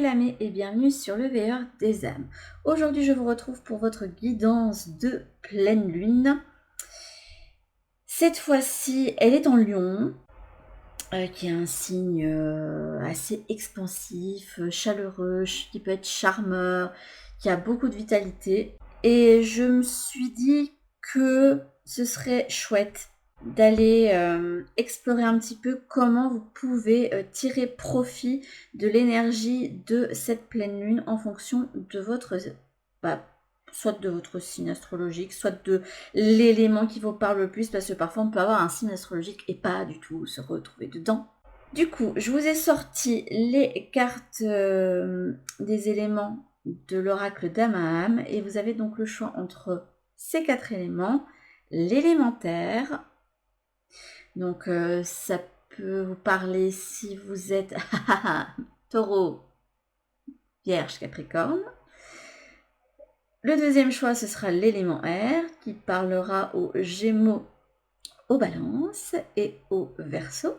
l'âme et bienvenue sur le veilleur des âmes. Aujourd'hui, je vous retrouve pour votre guidance de pleine lune. Cette fois-ci, elle est en Lion, qui est un signe assez expansif, chaleureux, qui peut être charmeur, qui a beaucoup de vitalité. Et je me suis dit que ce serait chouette d'aller explorer un petit peu comment vous pouvez tirer profit de l'énergie de cette pleine lune en fonction de votre, soit de votre signe astrologique, soit de l'élément qui vous parle le plus, parce que parfois on peut avoir un signe astrologique et pas du tout se retrouver dedans. Du coup, je vous ai sorti les cartes des éléments de l'oracle d'âme à âme et vous avez donc le choix entre ces 4 éléments, l'élémentaire. Donc ça peut vous parler si vous êtes Taureau, Vierge, Capricorne. Le deuxième choix, ce sera l'élément air qui parlera aux Gémeaux, aux Balances et aux Verseaux.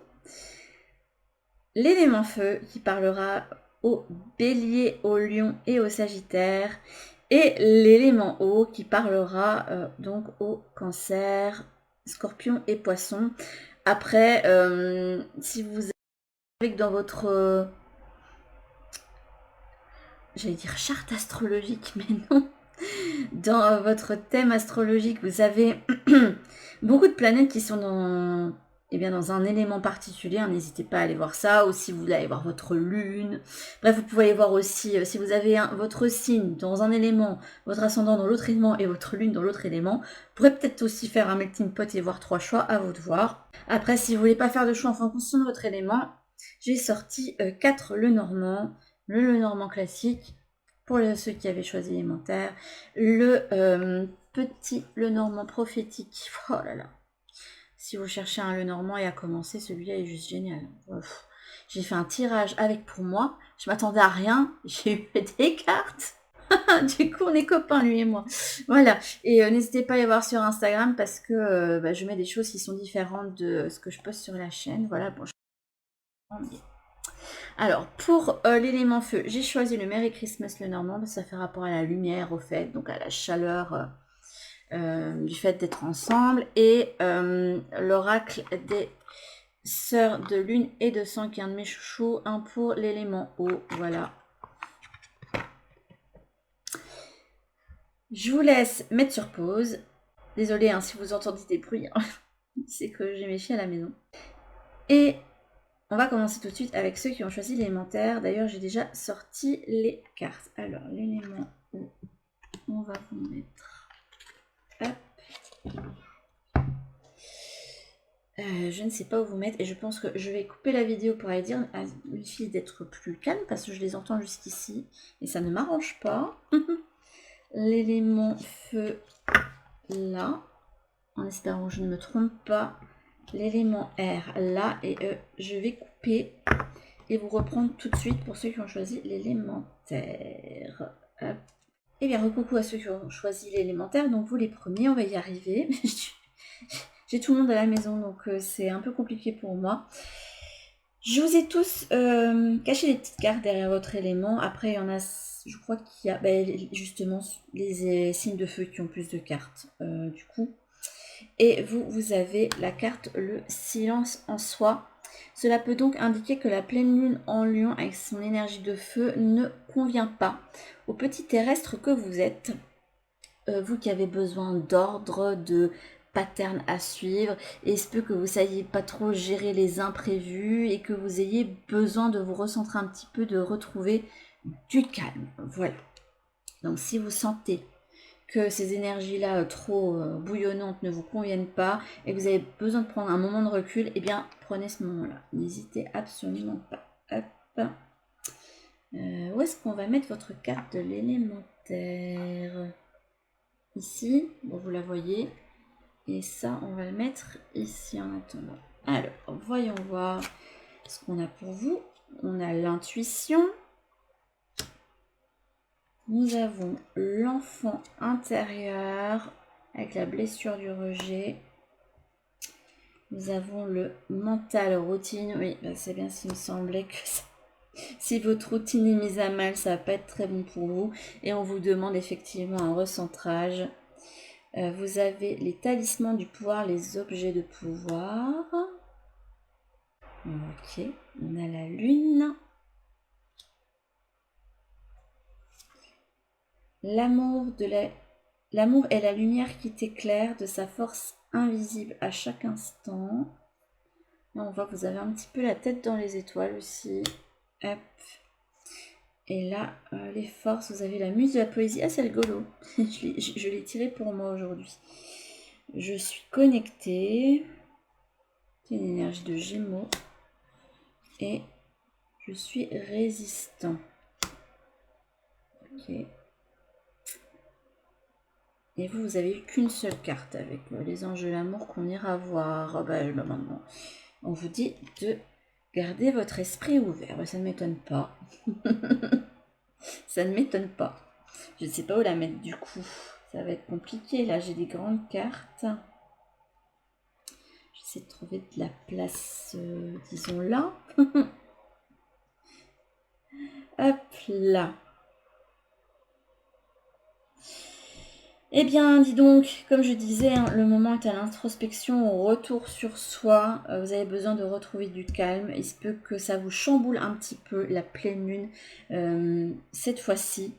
L'élément feu qui parlera aux Béliers, aux Lions et aux Sagittaires. Et l'élément eau qui parlera donc aux Cancers, Scorpions et Poissons. Après, si vous avez dans votre, j'allais dire charte astrologique, mais non, dans votre thème astrologique, vous avez beaucoup de planètes qui sont dans un élément particulier, n'hésitez pas à aller voir ça, ou si vous voulez aller voir votre lune. Bref, vous pouvez aller voir aussi, si vous avez votre signe dans un élément, votre ascendant dans l'autre élément et votre lune dans l'autre élément, vous pourrez peut-être aussi faire un melting pot et voir 3 choix, à vous de voir. Après, si vous voulez pas faire de choix en fonction de votre élément, j'ai sorti 4 le normand classique, pour ceux qui avaient choisi l'élémentaire, le petit Lenormand prophétique. Oh là là. Si vous cherchez un Lenormand et à commencer, celui-là est juste génial. J'ai fait un tirage avec pour moi. Je m'attendais à rien. J'ai eu des cartes. Du coup, on est copains, lui et moi. Voilà. Et n'hésitez pas à y voir sur Instagram parce que je mets des choses qui sont différentes de ce que je poste sur la chaîne. Voilà. Bon, alors, pour l'élément feu, j'ai choisi le Merry Christmas Lenormand, parce que ça fait rapport à la lumière, au fait, donc à la chaleur du fait d'être ensemble. Et l'oracle des sœurs de lune et de sang, qui est un de mes chouchous, un pour l'élément eau, voilà. Je vous laisse mettre sur pause. Désolée si vous entendez des bruits, c'est que j'ai mes chiens à la maison. Et on va commencer tout de suite avec ceux qui ont choisi l'élémentaire. D'ailleurs, j'ai déjà sorti les cartes. Alors, l'élément où on va vous mettre. Hop. Je ne sais pas où vous mettre et je pense que je vais couper la vidéo pour aller dire à mes filles d'être plus calmes parce que je les entends jusqu'ici et ça ne m'arrange pas. L'élément feu là, en espérant que je ne me trompe pas. L'élément air là et je vais couper et vous reprendre tout de suite pour ceux qui ont choisi l'élémentaire. Hop. Et bien, recoucou à ceux qui ont choisi l'élémentaire. Donc, vous les premiers, on va y arriver. J'ai tout le monde à la maison, donc c'est un peu compliqué pour moi. Je vous ai tous caché des petites cartes derrière votre élément. Après, il y en a, je crois qu'il y a justement les signes de feu qui ont plus de cartes, du coup. Et vous avez la carte le silence en soi. Cela peut donc indiquer que la pleine lune en Lion avec son énergie de feu ne convient pas au petit terrestre que vous êtes. Vous qui avez besoin d'ordre, de pattern à suivre, et il se peut que vous ne sachiez pas trop gérer les imprévus et que vous ayez besoin de vous recentrer un petit peu, de retrouver du calme. Voilà. Donc si vous sentez que ces énergies-là trop bouillonnantes ne vous conviennent pas et que vous avez besoin de prendre un moment de recul, eh bien, prenez ce moment-là. N'hésitez absolument pas. Hop. Où est-ce qu'on va mettre votre carte de l'élémentaire? Ici, bon, vous la voyez. Et ça, on va le mettre ici en attendant. Alors, voyons voir ce qu'on a pour vous. On a l'intuition. Nous avons l'enfant intérieur avec la blessure du rejet. Nous avons le mental routine. Oui, c'est bien ce qu'il me semblait que ça Si votre routine est mise à mal, ça va pas être très bon pour vous. Et on vous demande effectivement un recentrage. Vous avez les talismans du pouvoir, les objets de pouvoir. Ok, on a la lune. L'amour est la lumière qui t'éclaire de sa force invisible à chaque instant. Là, on voit que vous avez un petit peu la tête dans les étoiles aussi. Hop. Et là, les forces, vous avez la muse de la poésie. Ah, c'est rigolo. Je l'ai tiré pour moi aujourd'hui. Je suis connectée. C'est une énergie de Gémeaux. Et je suis résistant. Ok. Et vous avez eu qu'une seule carte avec les anges de l'amour qu'on ira voir. Maintenant, on vous dit de garder votre esprit ouvert. Ça ne m'étonne pas. Ça ne m'étonne pas. Je ne sais pas où la mettre du coup. Ça va être compliqué. Là, j'ai des grandes cartes. J'essaie de trouver de la place, disons là. Hop là. Eh bien, dis donc, comme je disais, hein, le moment est à l'introspection, au retour sur soi. Vous avez besoin de retrouver du calme. Il se peut que ça vous chamboule un petit peu la pleine lune cette fois-ci.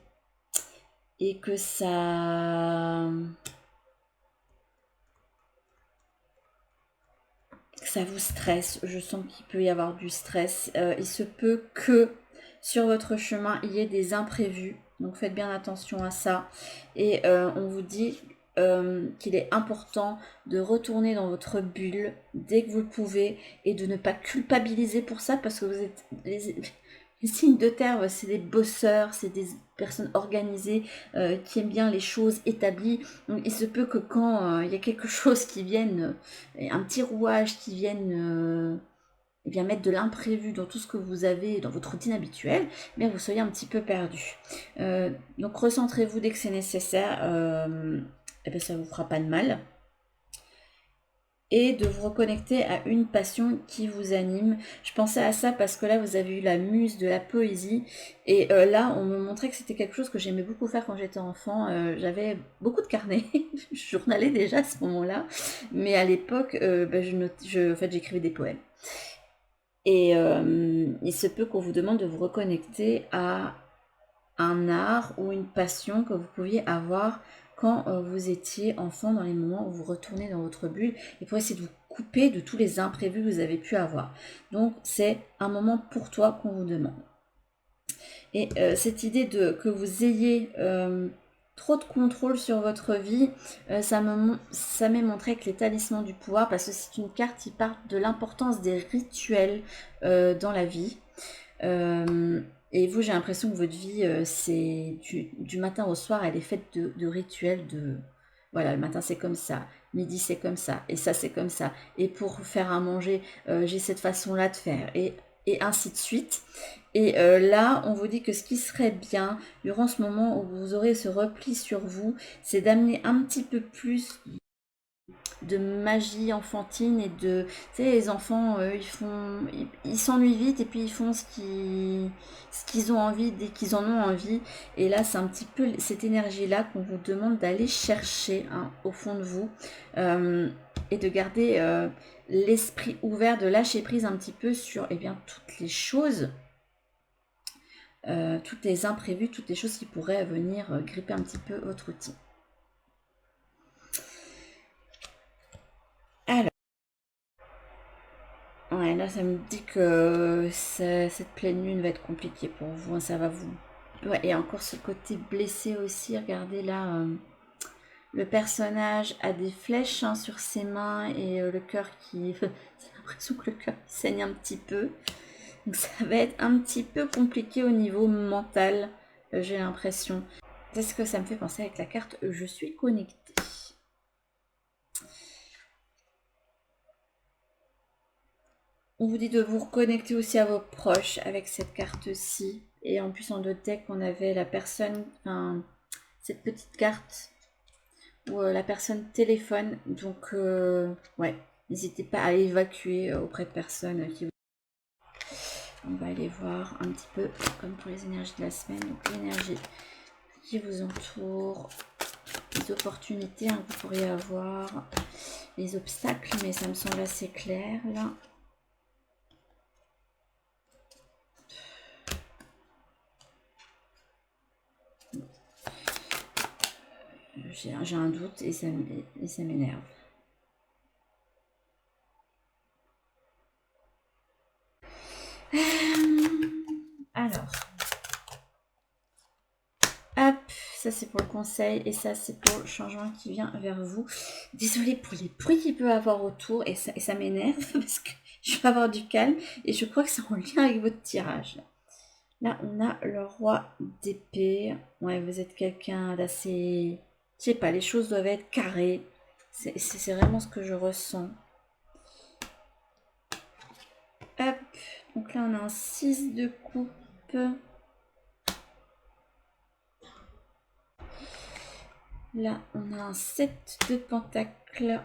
Et que ça vous stresse. Je sens qu'il peut y avoir du stress. Il se peut que sur votre chemin, il y ait des imprévus. Donc faites bien attention à ça. Et on vous dit qu'il est important de retourner dans votre bulle dès que vous le pouvez et de ne pas culpabiliser pour ça parce que vous êtes les signes de terre, c'est des bosseurs, c'est des personnes organisées qui aiment bien les choses établies. Donc, il se peut que quand il y a quelque chose qui vienne, un petit rouage qui vienne eh bien, mettre de l'imprévu dans tout ce que vous avez dans votre routine habituelle, eh bien, vous soyez un petit peu perdu. Donc recentrez-vous dès que c'est nécessaire, eh bien, ça ne vous fera pas de mal. Et de vous reconnecter à une passion qui vous anime. Je pensais à ça parce que là, vous avez eu la muse de la poésie. Et là, on me montrait que c'était quelque chose que j'aimais beaucoup faire quand j'étais enfant. J'avais beaucoup de carnets. Je journalais déjà à ce moment-là. Mais à l'époque, en fait, j'écrivais des poèmes. Et il se peut qu'on vous demande de vous reconnecter à un art ou une passion que vous pouviez avoir quand vous étiez enfant, dans les moments où vous retournez dans votre bulle, et pour essayer de vous couper de tous les imprévus que vous avez pu avoir. Donc c'est un moment pour toi qu'on vous demande. Et cette idée que vous ayez trop de contrôle sur votre vie, ça m'est montré avec les talismans du pouvoir, parce que c'est une carte qui parle de l'importance des rituels dans la vie. Et vous, j'ai l'impression que votre vie, c'est du matin au soir, elle est faite de rituels, voilà, le matin c'est comme ça, midi c'est comme ça, et ça c'est comme ça. Et pour faire à manger, j'ai cette façon-là de faire, et ainsi de suite. Et là, on vous dit que ce qui serait bien, durant ce moment où vous aurez ce repli sur vous, c'est d'amener un petit peu plus de magie enfantine et de, tu sais, les enfants ils s'ennuient vite et puis ils font ce qu'ils ont envie dès qu'ils en ont envie. Et là c'est un petit peu cette énergie là qu'on vous demande d'aller chercher, hein, au fond de vous, et de garder l'esprit ouvert, de lâcher prise un petit peu sur toutes les choses, toutes les imprévus, toutes les choses qui pourraient venir gripper un petit peu votre routine. Alors, ouais, là, ça me dit que cette pleine lune va être compliquée pour vous, hein, ça va vous... Ouais, et encore ce côté blessé aussi, regardez là, le personnage a des flèches, hein, sur ses mains et le cœur qui... J'ai l'impression que le cœur saigne un petit peu. Donc ça va être un petit peu compliqué au niveau mental, j'ai l'impression. C'est ce que ça me fait penser avec la carte « Je suis connectée ». On vous dit de vous reconnecter aussi à vos proches avec cette carte-ci. Et en plus, en d'autres decks, on avait la personne, enfin, cette petite carte où la personne téléphone. Donc, ouais, n'hésitez pas à évacuer auprès de personnes qui vous... On va aller voir un petit peu comme pour les énergies de la semaine. Donc l'énergie qui vous entoure, les opportunités que vous pourriez avoir, les obstacles, mais ça me semble assez clair là. J'ai un doute et ça m'énerve. Alors, hop, ça c'est pour le conseil et ça c'est pour le changement qui vient vers vous. Désolée pour les bruits qu'il peut avoir autour et ça m'énerve parce que je vais avoir du calme et je crois que c'est en lien avec votre tirage. Là, on a le roi d'épée. Ouais, vous êtes quelqu'un d'assez... Je sais pas, les choses doivent être carrées. C'est vraiment ce que je ressens. Hop, donc là on a un 6 de coupe. Là on a un 7 de pentacle.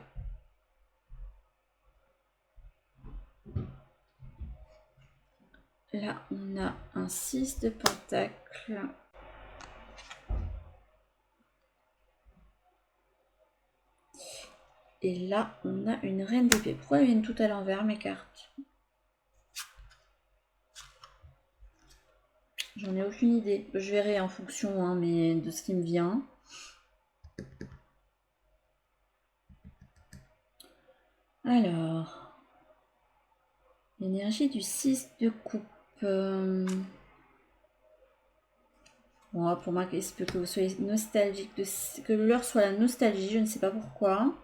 Là on a un 6 de pentacle. Et là on a une reine d'épée. Pourquoi elles viennent toutes à l'envers mes cartes? J'en ai aucune idée. Je verrai en fonction mais de ce qui me vient. Alors, l'énergie du 6 de coupe. Bon, pour moi, il se peut que vous soyez nostalgique, que l'heure soit la nostalgie, je ne sais pas pourquoi.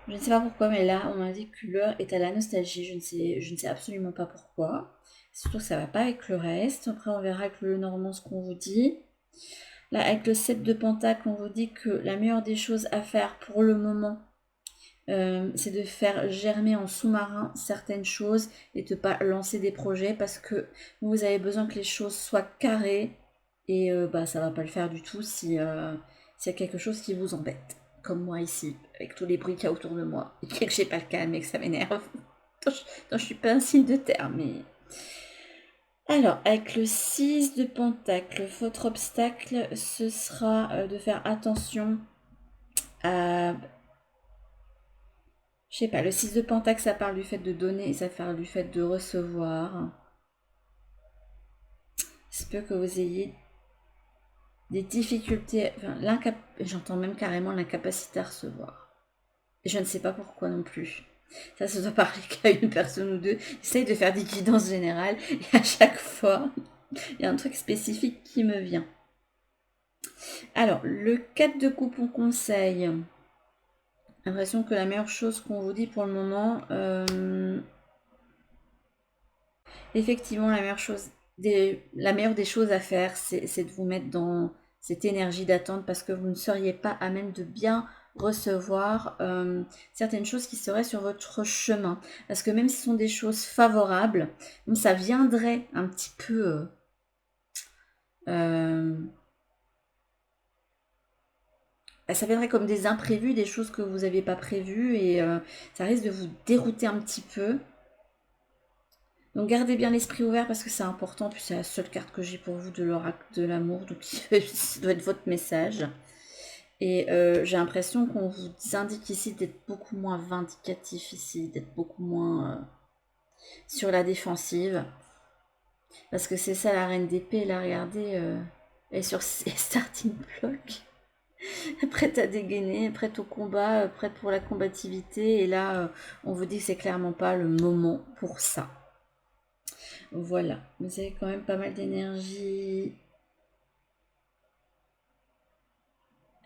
Je ne sais pas pourquoi, mais là, on m'a dit que l'heure est à la nostalgie, je ne sais absolument pas pourquoi. Surtout que ça ne va pas avec le reste. Après, on verra avec le Normand ce qu'on vous dit. Là, avec le 7 de pentacle, on vous dit que la meilleure des choses à faire pour le moment, c'est de faire germer en sous-marin certaines choses et de ne pas lancer des projets parce que vous avez besoin que les choses soient carrées et ça va pas le faire du tout si y a quelque chose qui vous embête, comme moi ici, avec tous les bruits qu'il y a autour de moi et que j'ai pas le calme et que ça m'énerve. Je suis pas un signe de terre, mais... Alors, avec le 6 de pentacle, votre obstacle, ce sera de faire attention à... Je sais pas, le 6 de pentacle, ça parle du fait de donner et ça parle du fait de recevoir. Il se peut que vous ayez des difficultés, enfin, j'entends même carrément l'incapacité à recevoir. Et je ne sais pas pourquoi non plus. Ça doit parler qu'à une personne ou deux. J'essaye de faire des guidances générales et à chaque fois, il y a un truc spécifique qui me vient. Alors, le 4 de coupe on conseille. L'impression que la meilleure chose qu'on vous dit pour le moment, effectivement, la meilleure des choses à faire, c'est de vous mettre dans cette énergie d'attente parce que vous ne seriez pas à même de bien recevoir certaines choses qui seraient sur votre chemin. Parce que même si ce sont des choses favorables, ça viendrait un petit peu... ça viendrait comme des imprévus, des choses que vous n'avez pas prévues et ça risque de vous dérouter un petit peu. Donc gardez bien l'esprit ouvert parce que c'est important, puis c'est la seule carte que j'ai pour vous de l'oracle de l'amour, donc ça doit être votre message. Et j'ai l'impression qu'on vous indique ici d'être beaucoup moins vindicatif ici, d'être beaucoup moins sur la défensive. Parce que c'est ça la reine d'épée, là regardez, elle est sur starting block. Prête à dégainer, prête au combat, prête pour la combativité. Et là, on vous dit que c'est clairement pas le moment pour ça. Voilà, vous avez quand même pas mal d'énergie.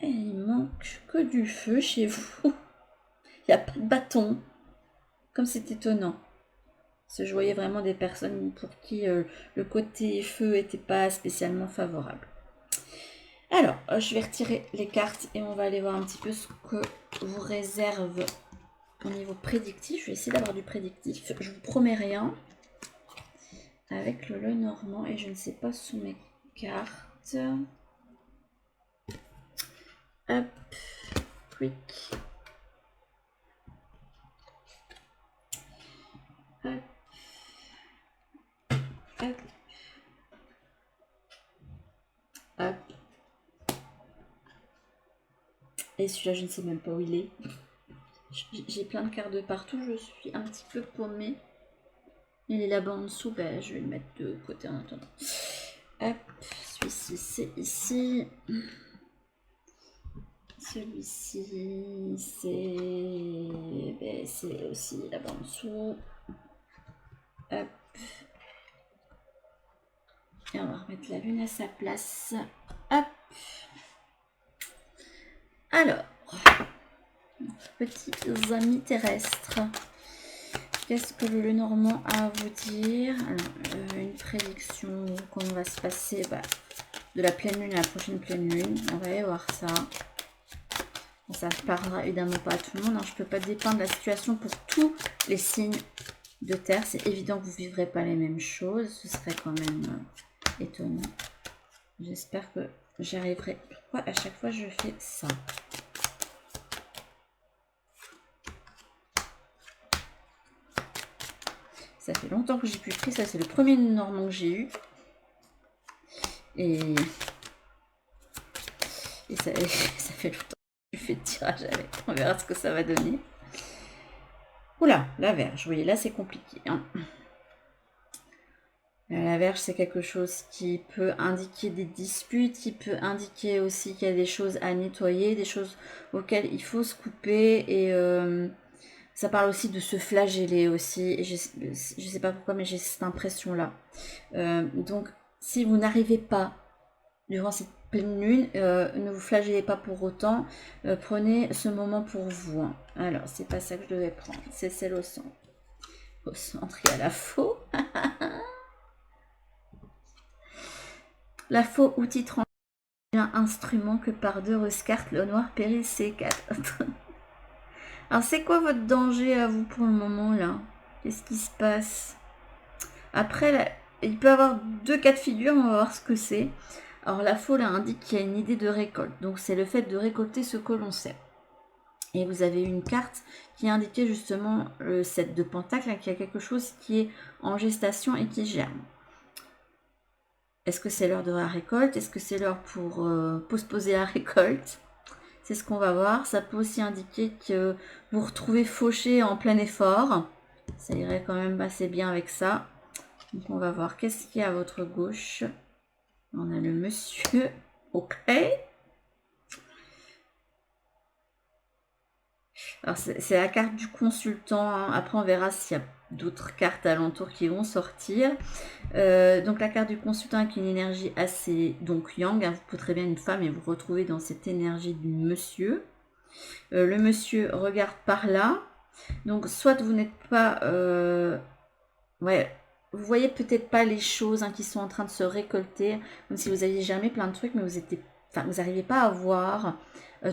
Et il manque que du feu chez vous. Il n'y a pas de bâton. Comme c'est étonnant. Parce que je voyais vraiment des personnes pour qui le côté feu n'était pas spécialement favorable. Alors, je vais retirer les cartes et on va aller voir un petit peu ce que vous réserve au niveau prédictif. Je vais essayer d'avoir du prédictif. Je vous promets rien. Avec le Lenormand et je ne sais pas sous mes cartes. Hop, quick. Hop. Hop. Et celui-là, je ne sais même pas où il est. J'ai plein de cartes de partout, je suis un petit peu paumée. Il est là-bas en dessous, ben, je vais le mettre de côté en attendant. Hop, celui-ci c'est ici. Celui-ci c'est aussi là-bas en dessous. Hop. Et on va remettre la lune à sa place. Hop. Alors, petits amis terrestres. Qu'est-ce que le Normand a à vous dire? Alors, une prédiction, comment va se passer de la pleine lune à la prochaine pleine lune. On va aller voir ça. Bon, ça ne parlera évidemment pas à tout le monde. Hein. Je ne peux pas dépeindre la situation pour tous les signes de terre. C'est évident que vous ne vivrez pas les mêmes choses. Ce serait quand même étonnant. J'espère que j'y arriverai. Pourquoi à chaque fois je fais ça? Ça fait longtemps que j'ai plus pris. Ça, c'est le premier Normand que j'ai eu. Et ça fait longtemps que je fais de tirage avec. On verra ce que ça va donner. Oula, la verge. Vous voyez, là, c'est compliqué. Hein. La verge, c'est quelque chose qui peut indiquer des disputes, qui peut indiquer aussi qu'il y a des choses à nettoyer, des choses auxquelles il faut se couper. Et ça parle aussi de se flageller aussi. Et je sais pas pourquoi, mais j'ai cette impression-là. Donc, si vous n'arrivez pas durant cette pleine lune, ne vous flagellez pas pour autant. Prenez ce moment pour vous. Hein. Alors, c'est pas ça que je devais prendre. C'est celle au centre. Au centre, il y a la faux. La faux outil tranquille, un instrument que par 2 rescartes, le noir péril C4. Alors, c'est quoi votre danger à vous pour le moment, là? Qu'est-ce qui se passe? Après, là, il peut y avoir 2 cas de figure, on va voir ce que c'est. Alors, la faux, là, indique qu'il y a une idée de récolte. Donc, c'est le fait de récolter ce que l'on sait. Et vous avez une carte qui indiquait justement le 7 de pentacle, là, qu'il y a quelque chose qui est en gestation et qui germe. Est-ce que c'est l'heure de la récolte? Est-ce que c'est l'heure pour postposer la récolte? C'est ce qu'on va voir. Ça peut aussi indiquer que vous vous retrouvez fauché en plein effort. Ça irait quand même assez bien avec ça. Donc on va voir qu'est-ce qu'il y a à votre gauche. On a le monsieur. Ok. Alors c'est la carte du consultant. Hein. Après on verra s'il y a d'autres cartes alentour qui vont sortir. Donc la carte du consultant avec une énergie assez donc yang, hein, vous pouvez très bien une femme et vous retrouvez dans cette énergie du monsieur. Le monsieur regarde par là, donc soit vous n'êtes pas, ouais, vous voyez peut-être pas les choses hein, qui sont en train de se récolter, comme si vous aviez jamais plein de trucs, mais vous n'arrivez pas à voir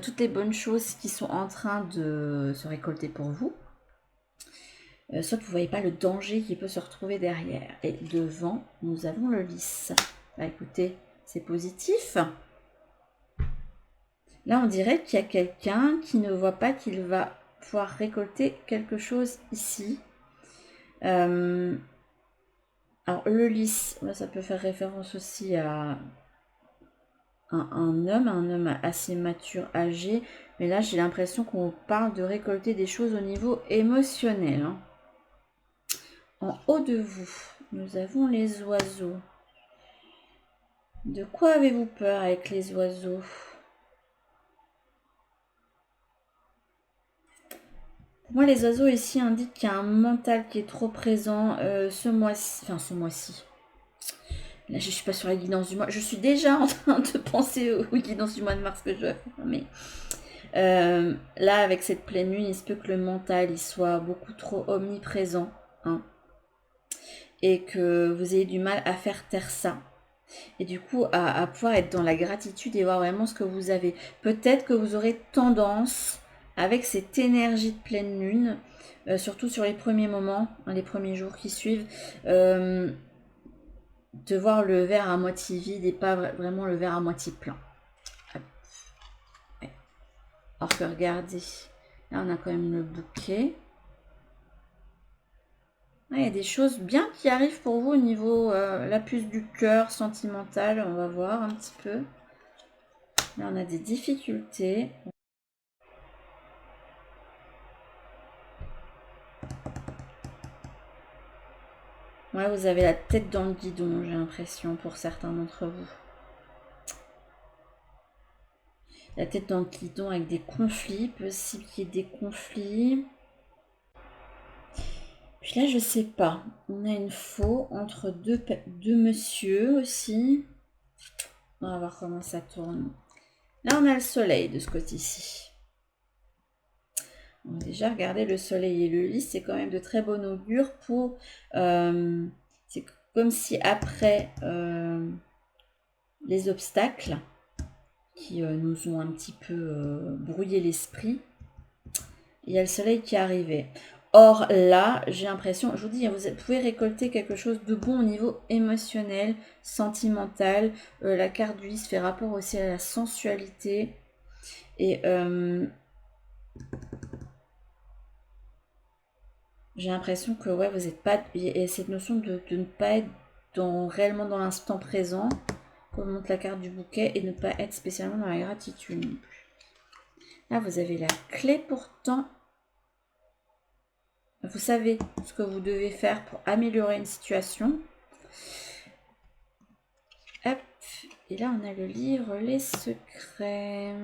toutes les bonnes choses qui sont en train de se récolter pour vous. Soit vous ne voyez pas le danger qui peut se retrouver derrière. Et devant, nous avons le lys. Bah, écoutez, c'est positif. Là, on dirait qu'il y a quelqu'un qui ne voit pas qu'il va pouvoir récolter quelque chose ici. Alors, le lys, là, ça peut faire référence aussi à un homme assez mature, âgé. Mais là, j'ai l'impression qu'on parle de récolter des choses au niveau émotionnel. Hein. En haut de vous, nous avons les oiseaux. De quoi avez-vous peur avec les oiseaux? Pour moi, les oiseaux ici indiquent qu'il y a un mental qui est trop présent ce mois-ci. Enfin, ce mois-ci. Là, je ne suis pas sur la guidance du mois. Je suis déjà en train de penser aux guidances du mois de mars que je dois faire. Mais là, avec cette pleine lune, il se peut que le mental il soit beaucoup trop omniprésent. Hein, et que vous ayez du mal à faire taire ça. Et du coup, à pouvoir être dans la gratitude et voir vraiment ce que vous avez. Peut-être que vous aurez tendance, avec cette énergie de pleine lune, surtout sur les premiers moments, hein, les premiers jours qui suivent, de voir le verre à moitié vide et pas vraiment le verre à moitié plein. Ouais. Alors que regardez, là on a quand même le bouquet. Il y a des choses bien qui arrivent pour vous au niveau la puce du cœur sentimental. On va voir un petit peu. Là, on a des difficultés. Ouais, vous avez la tête dans le guidon, j'ai l'impression, pour certains d'entre vous. La tête dans le guidon avec des conflits, possible qu'il y ait des conflits. Puis là, je sais pas. On a une faux entre deux monsieur aussi. On va voir comment ça tourne. Là, on a le soleil de ce côté-ci. On va déjà regarder le soleil et le lit. C'est quand même de très bon augure pour... c'est comme si après les obstacles qui nous ont un petit peu brouillé l'esprit, il y a le soleil qui est arrivé. Or là, j'ai l'impression, je vous dis, vous pouvez récolter quelque chose de bon au niveau émotionnel, sentimental. La carte du lys fait rapport aussi à la sensualité. Et j'ai l'impression que ouais, vous n'êtes pas... Et cette notion de ne pas être réellement dans l'instant présent, comme montre la carte du bouquet, et ne pas être spécialement dans la gratitude non plus. Là, vous avez la clé pourtant. Vous savez ce que vous devez faire pour améliorer une situation. Hop. Et là, on a le livre Les Secrets.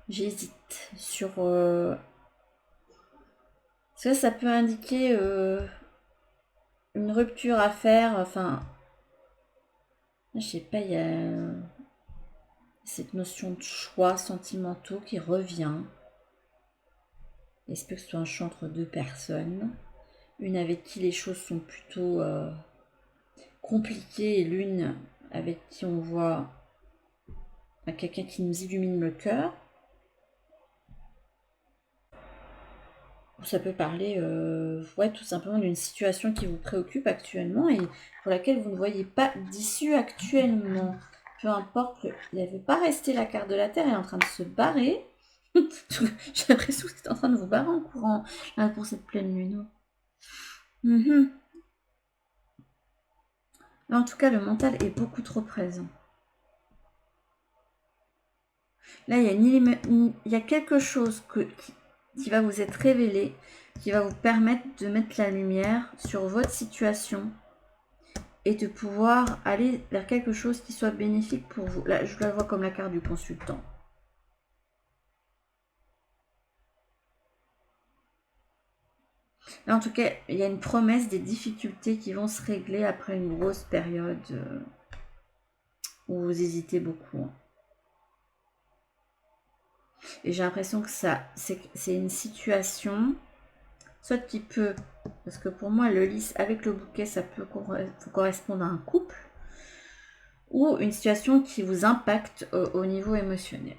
J'hésite sur... Ça peut indiquer une rupture à faire. Enfin, je sais pas, il y a cette notion de choix sentimentaux qui revient. Il se peut que ce soit un choix entre deux personnes. Une avec qui les choses sont plutôt compliquées et l'une avec qui on voit quelqu'un qui nous illumine le cœur. Ça peut parler ouais, tout simplement d'une situation qui vous préoccupe actuellement et pour laquelle vous ne voyez pas d'issue actuellement. Peu importe, il ne veut pas rester la carte de la Terre, elle est en train de se barrer. J'ai l'impression que c'est en train de vous barrer en courant là, pour cette pleine lune. Là, en tout cas, le mental est beaucoup trop présent. Là, il y a quelque chose qui va vous être révélé, qui va vous permettre de mettre la lumière sur votre situation et de pouvoir aller vers quelque chose qui soit bénéfique pour vous. Là, je la vois comme la carte du consultant. Là, en tout cas, il y a une promesse des difficultés qui vont se régler après une grosse période où vous hésitez beaucoup. Et j'ai l'impression que c'est une situation, soit qui peut, parce que pour moi, le lys avec le bouquet, ça peut correspondre à un couple, ou une situation qui vous impacte au niveau émotionnel.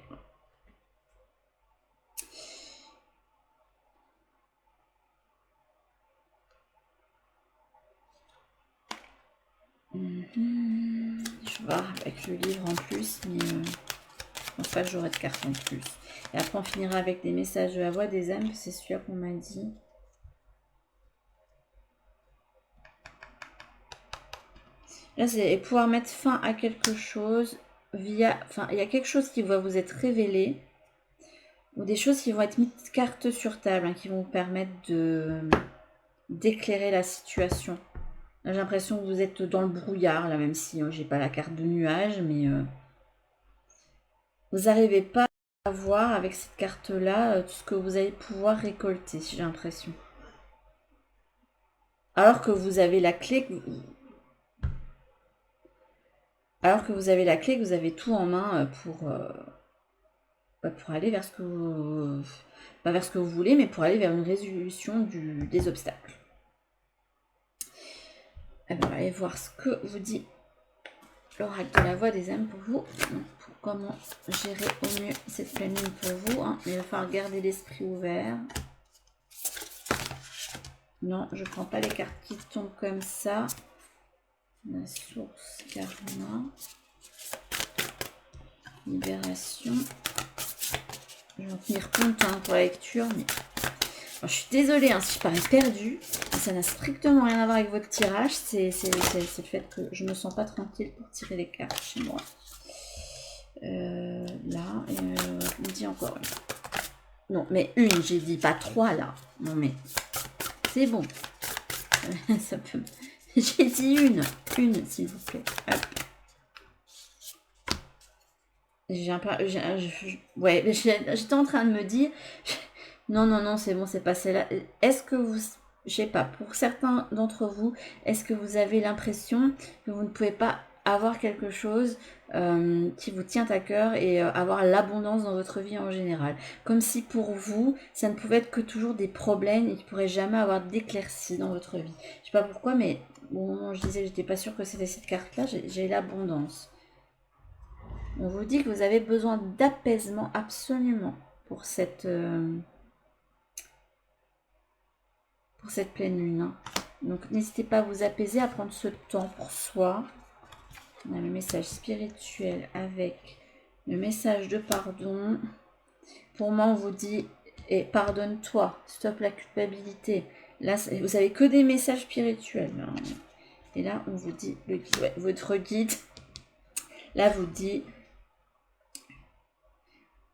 Je vais voir avec le livre en plus, mais je pense pas que j'aurai de cartes en plus. Et après, on finira avec des messages de la voix des âmes, c'est celui-là qu'on m'a dit. Là, c'est pouvoir mettre fin à quelque chose via... Enfin, il y a quelque chose qui va vous être révélé, ou des choses qui vont être mises carte sur table, hein, qui vont vous permettre d'éclairer la situation. J'ai l'impression que vous êtes dans le brouillard, là, même si j'ai pas la carte de nuage, mais vous n'arrivez pas à voir avec cette carte-là tout ce que vous allez pouvoir récolter, j'ai l'impression. Alors que vous avez la clé, que vous avez tout en main pour aller vers ce que vous... Pas vers ce que vous voulez, mais pour aller vers une résolution des obstacles. Alors, on va aller voir ce que vous dit l'oracle de la voix des âmes pour vous. Pour comment gérer au mieux cette pleine lune pour vous. Hein. Il va falloir garder l'esprit ouvert. Non, je ne prends pas les cartes qui tombent comme ça. La source, karma. Libération. Je vais en tenir compte pour la lecture, mais je suis désolée si je parais perdue. Ça n'a strictement rien à voir avec votre tirage. C'est le fait que je me sens pas tranquille pour tirer les cartes chez moi. Là, on dit encore une. Non, mais une, j'ai dit pas 3 là. Non, mais c'est bon. Ça peut... J'ai dit une, s'il vous plaît. Hop. Ouais, j'étais en train de me dire... Non, c'est bon, c'est passé là. Est-ce que vous... Je sais pas, pour certains d'entre vous, est-ce que vous avez l'impression que vous ne pouvez pas avoir quelque chose qui vous tient à cœur et avoir l'abondance dans votre vie en général? Comme si pour vous, ça ne pouvait être que toujours des problèmes et qu'il ne pourrait jamais avoir d'éclaircies dans votre vie. Je sais pas pourquoi, mais bon, je disais que j'étais pas sûre que c'était cette carte-là, j'ai l'abondance. On vous dit que vous avez besoin d'apaisement absolument pour cette pleine lune. Hein. Donc n'hésitez pas à vous apaiser, à prendre ce temps pour soi. On a le message spirituel avec le message de pardon. Pour moi, on vous dit pardonne-toi, stop la culpabilité. Là, vous avez que des messages spirituels. Hein. Et là, on vous dit votre guide. Là, vous dit.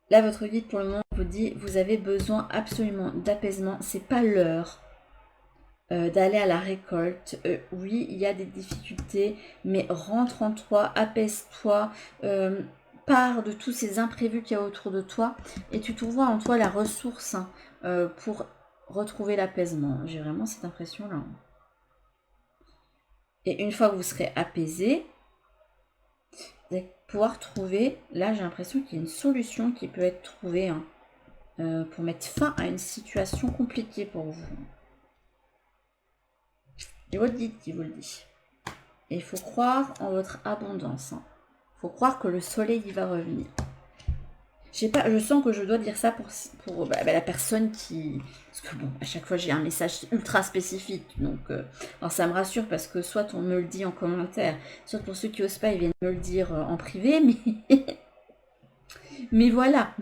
Là, votre guide pour le moment vous dit vous avez besoin absolument d'apaisement. C'est pas l'heure d'aller à la récolte. Oui, il y a des difficultés, mais rentre en toi, apaise-toi, pars de tous ces imprévus qu'il y a autour de toi et tu trouveras en toi la ressource pour retrouver l'apaisement. J'ai vraiment cette impression-là. Et une fois que vous serez apaisé, vous allez pouvoir trouver, là j'ai l'impression qu'il y a une solution qui peut être trouvée pour mettre fin à une situation compliquée pour vous. C'est votre guide qui vous le dit. Et il faut croire en votre abondance. Il faut croire que le soleil y va revenir. Je sais pas, je sens que je dois dire ça pour la personne qui... Parce que bon, à chaque fois j'ai un message ultra spécifique. Donc, alors ça me rassure parce que soit on me le dit en commentaire, soit pour ceux qui n'osent pas, ils viennent me le dire en privé. Mais voilà.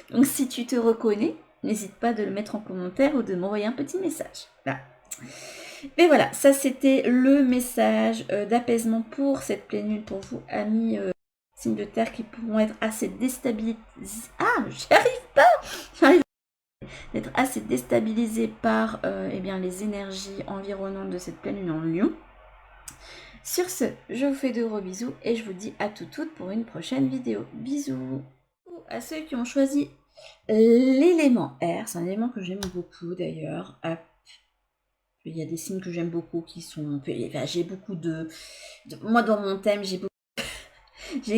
Donc si tu te reconnais, n'hésite pas de le mettre en commentaire ou de m'envoyer un petit message. Là. Et voilà, ça c'était le message d'apaisement pour cette pleine lune pour vous, amis signes de terre qui pourront être assez déstabilisés. Ah, j'arrive d'être assez déstabilisés par bien, les énergies environnantes de cette pleine lune en Lion. Sur ce, je vous fais de gros bisous et je vous dis à toutes pour une prochaine vidéo. Bisous à ceux qui ont choisi l'élément R, c'est un élément que j'aime beaucoup d'ailleurs. Il y a des signes que j'aime beaucoup qui sont... Enfin, j'ai beaucoup de... Moi, dans mon thème, j'ai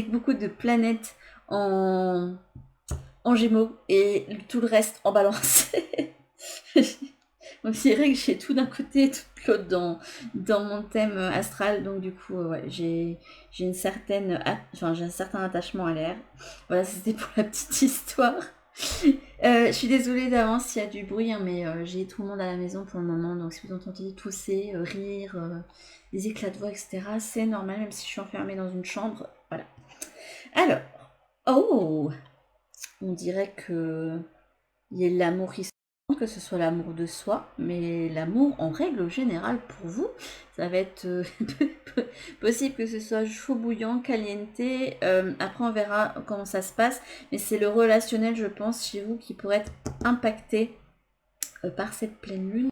beaucoup de planètes en Gémeaux et tout le reste en Balance. Donc, c'est vrai que j'ai tout d'un côté et tout de l'autre dans mon thème astral. Donc, du coup, ouais, j'ai un certain attachement à l'air. Voilà, c'était pour la petite histoire. Je suis désolée d'avance s'il y a du bruit, hein, mais j'ai tout le monde à la maison pour le moment, donc si vous entendez tousser, rire, des éclats de voix, etc., c'est normal, même si je suis enfermée dans une chambre. Voilà. Alors, on dirait que il y a l'amour qui se que ce soit l'amour de soi, mais l'amour en règle générale pour vous, ça va être possible que ce soit chaud bouillant, caliente, après on verra comment ça se passe, mais c'est le relationnel je pense chez vous qui pourrait être impacté par cette pleine lune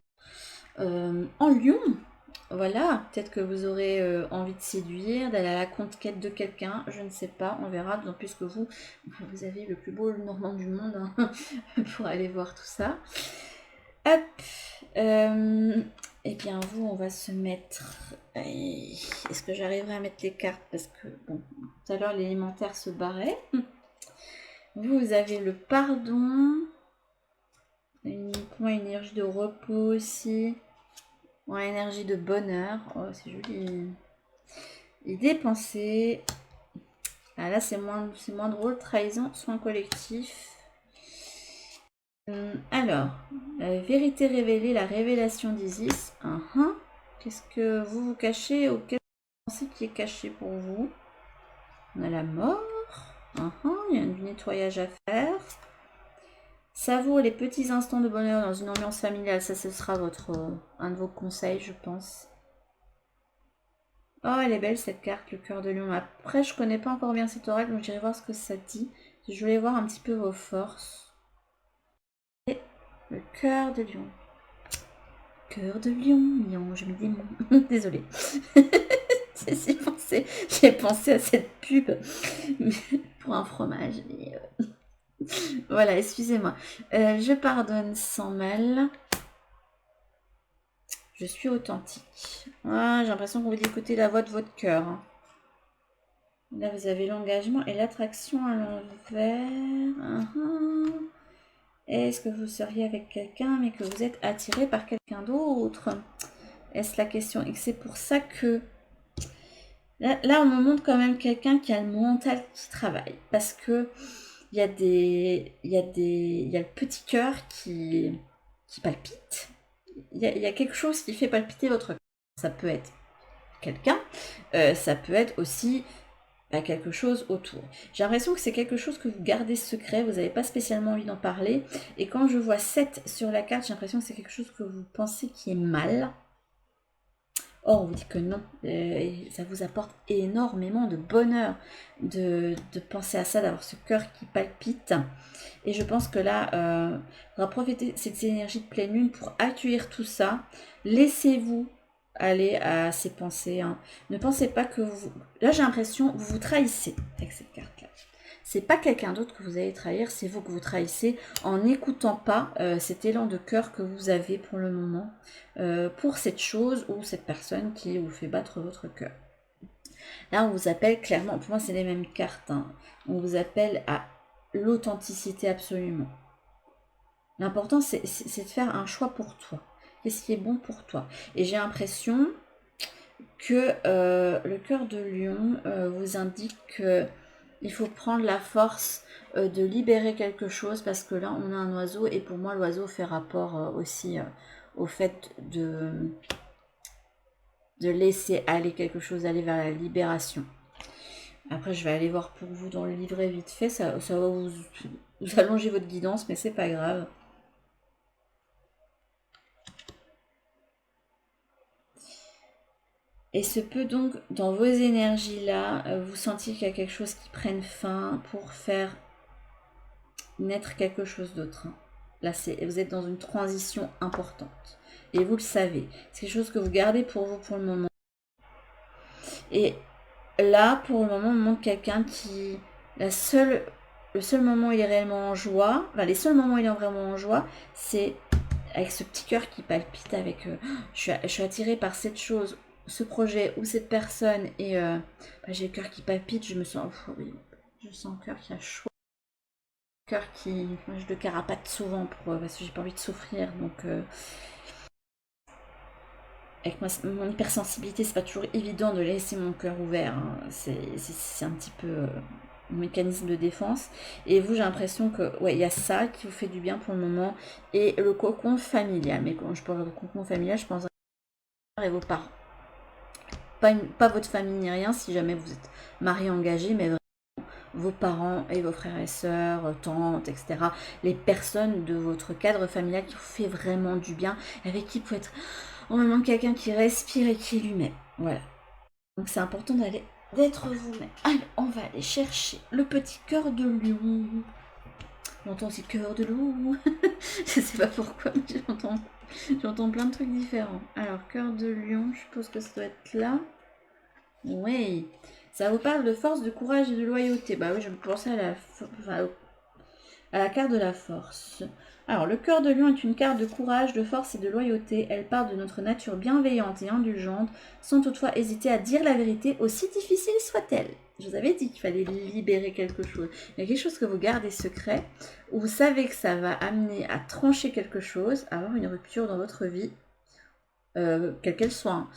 en Lion. Voilà, peut-être que vous aurez envie de séduire, d'aller à la conquête de quelqu'un, je ne sais pas, on verra, d'autant plus que vous avez le plus beau Normand du monde hein, pour aller voir tout ça. Hop, et bien vous, on va se mettre... Est-ce que j'arriverai à mettre les cartes? Parce que, bon, tout à l'heure, l'élémentaire se barrait. Vous avez le pardon, uniquement une énergie de repos aussi. Ouais, énergie de bonheur. Oh, c'est joli. Et dépenser. Ah, là, c'est moins drôle. Trahison, soin collectif. Alors, la vérité révélée, la révélation d'Isis. Qu'est-ce que vous cachez ou qu'est-ce que vous pensez qui est caché pour vous? On a la mort. Il y a du nettoyage à faire. Savoure les petits instants de bonheur dans une ambiance familiale. Ça, ce sera un de vos conseils, je pense. Oh, elle est belle cette carte, le cœur de lion. Après, je connais pas encore bien cet oracle, donc j'irai voir ce que ça dit. Je voulais voir un petit peu vos forces. Et le cœur de lion. Cœur de lion, je me dis désolée. J'ai pensé à cette pub pour un fromage. Mais voilà, excusez-moi. Je pardonne sans mal. Je suis authentique. Ah, j'ai l'impression qu'on vous dit écouter la voix de votre cœur. Hein. Là, vous avez l'engagement et l'attraction à l'envers. Est-ce que vous seriez avec quelqu'un, mais que vous êtes attiré par quelqu'un d'autre? Est-ce la question? Et que c'est pour ça que... Là, on me montre quand même quelqu'un qui a le mental qui travaille. Parce que il y a le petit cœur qui palpite. Il y a quelque chose qui fait palpiter votre cœur. Ça peut être quelqu'un, ça peut être aussi quelque chose autour. J'ai l'impression que c'est quelque chose que vous gardez secret, vous n'avez pas spécialement envie d'en parler. Et quand je vois 7 sur la carte, j'ai l'impression que c'est quelque chose que vous pensez qui est mal. Or, on vous dit que non, ça vous apporte énormément de bonheur de penser à ça, d'avoir ce cœur qui palpite. Et je pense que là, on va profiter de cette énergie de pleine lune pour accueillir tout ça. Laissez-vous aller à ces pensées. Hein. Ne pensez pas que vous... Là, j'ai l'impression que vous vous trahissez avec cette carte-là. C'est pas quelqu'un d'autre que vous allez trahir, c'est vous que vous trahissez en n'écoutant pas cet élan de cœur que vous avez pour le moment pour cette chose ou cette personne qui vous fait battre votre cœur. Là, on vous appelle clairement, pour moi, c'est les mêmes cartes. Hein. On vous appelle à l'authenticité absolument. L'important, c'est de faire un choix pour toi. Qu'est-ce qui est bon pour toi? Et j'ai l'impression que le cœur de lion vous indique qu'il faut prendre la force de libérer quelque chose parce que là, on a un oiseau et pour moi, l'oiseau fait rapport aussi au fait de laisser aller quelque chose, aller vers la libération. Après, je vais aller voir pour vous dans le livret vite fait. Ça va vous allonger votre guidance, mais c'est pas grave. Et se peut donc, dans vos énergies-là, vous sentir qu'il y a quelque chose qui prenne fin pour faire naître quelque chose d'autre. Là, vous êtes dans une transition importante. Et vous le savez. C'est quelque chose que vous gardez pour vous pour le moment. Et là, pour le moment, on montre quelqu'un qui... le seul moment où il est réellement en joie, enfin les seuls moments où il est vraiment en joie, c'est avec ce petit cœur qui palpite avec... je suis attirée par cette chose, ce projet ou cette personne, et j'ai le cœur qui palpite, je me sens... je sens le cœur qui a chaud. Cœur qui... Moi, je le carapate souvent parce que j'ai pas envie de souffrir, donc... avec mon hypersensibilité, c'est pas toujours évident de laisser mon cœur ouvert. Hein. C'est un petit peu mon mécanisme de défense. Et vous, j'ai l'impression que ouais, il y a ça qui vous fait du bien pour le moment. Et le cocon familial. Mais quand je parle de cocon familial, je pense à vos parents. Pas votre famille ni rien, si jamais vous êtes marié engagé, mais vraiment vos parents et vos frères et sœurs, tantes, etc. Les personnes de votre cadre familial qui vous fait vraiment du bien, avec qui vous pouvez être en même temps quelqu'un qui respire et qui est lui-même. Voilà. Donc c'est important d'être vous-même. Allez, on va aller chercher le petit cœur de lion. J'entends aussi cœur de loup. Je sais pas pourquoi, mais j'entends plein de trucs différents. Alors, cœur de lion, je suppose que ça doit être là. Oui. Ça vous parle de force, de courage et de loyauté. Bah oui, je me pensais à la carte de la force. Alors, le cœur de lion est une carte de courage, de force et de loyauté. Elle part de notre nature bienveillante et indulgente, sans toutefois hésiter à dire la vérité, aussi difficile soit-elle. Je vous avais dit qu'il fallait libérer quelque chose. Il y a quelque chose que vous gardez secret, où vous savez que ça va amener à trancher quelque chose, à avoir une rupture dans votre vie, quelle qu'elle soit. Hein.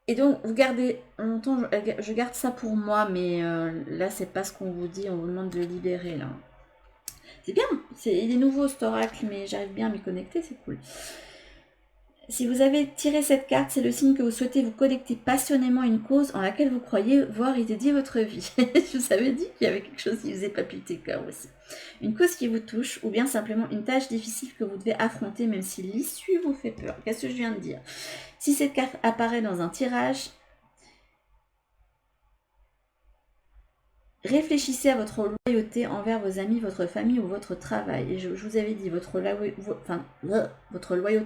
Et donc, vous gardez longtemps, je garde ça pour moi, mais là, c'est pas ce qu'on vous dit, on vous demande de libérer, là. C'est bien, il est nouveau cet oracle, mais j'arrive bien à m'y connecter, c'est cool. Si vous avez tiré cette carte, c'est le signe que vous souhaitez vous connecter passionnément à une cause en laquelle vous croyez voir y dédier votre vie. Je vous avais dit qu'il y avait quelque chose qui faisait palpiter le cœur aussi. Une cause qui vous touche ou bien simplement une tâche difficile que vous devez affronter même si l'issue vous fait peur. Qu'est-ce que je viens de dire? Si cette carte apparaît dans un tirage, réfléchissez à votre loyauté envers vos amis, votre famille ou votre travail. Et je vous avais dit votre loyauté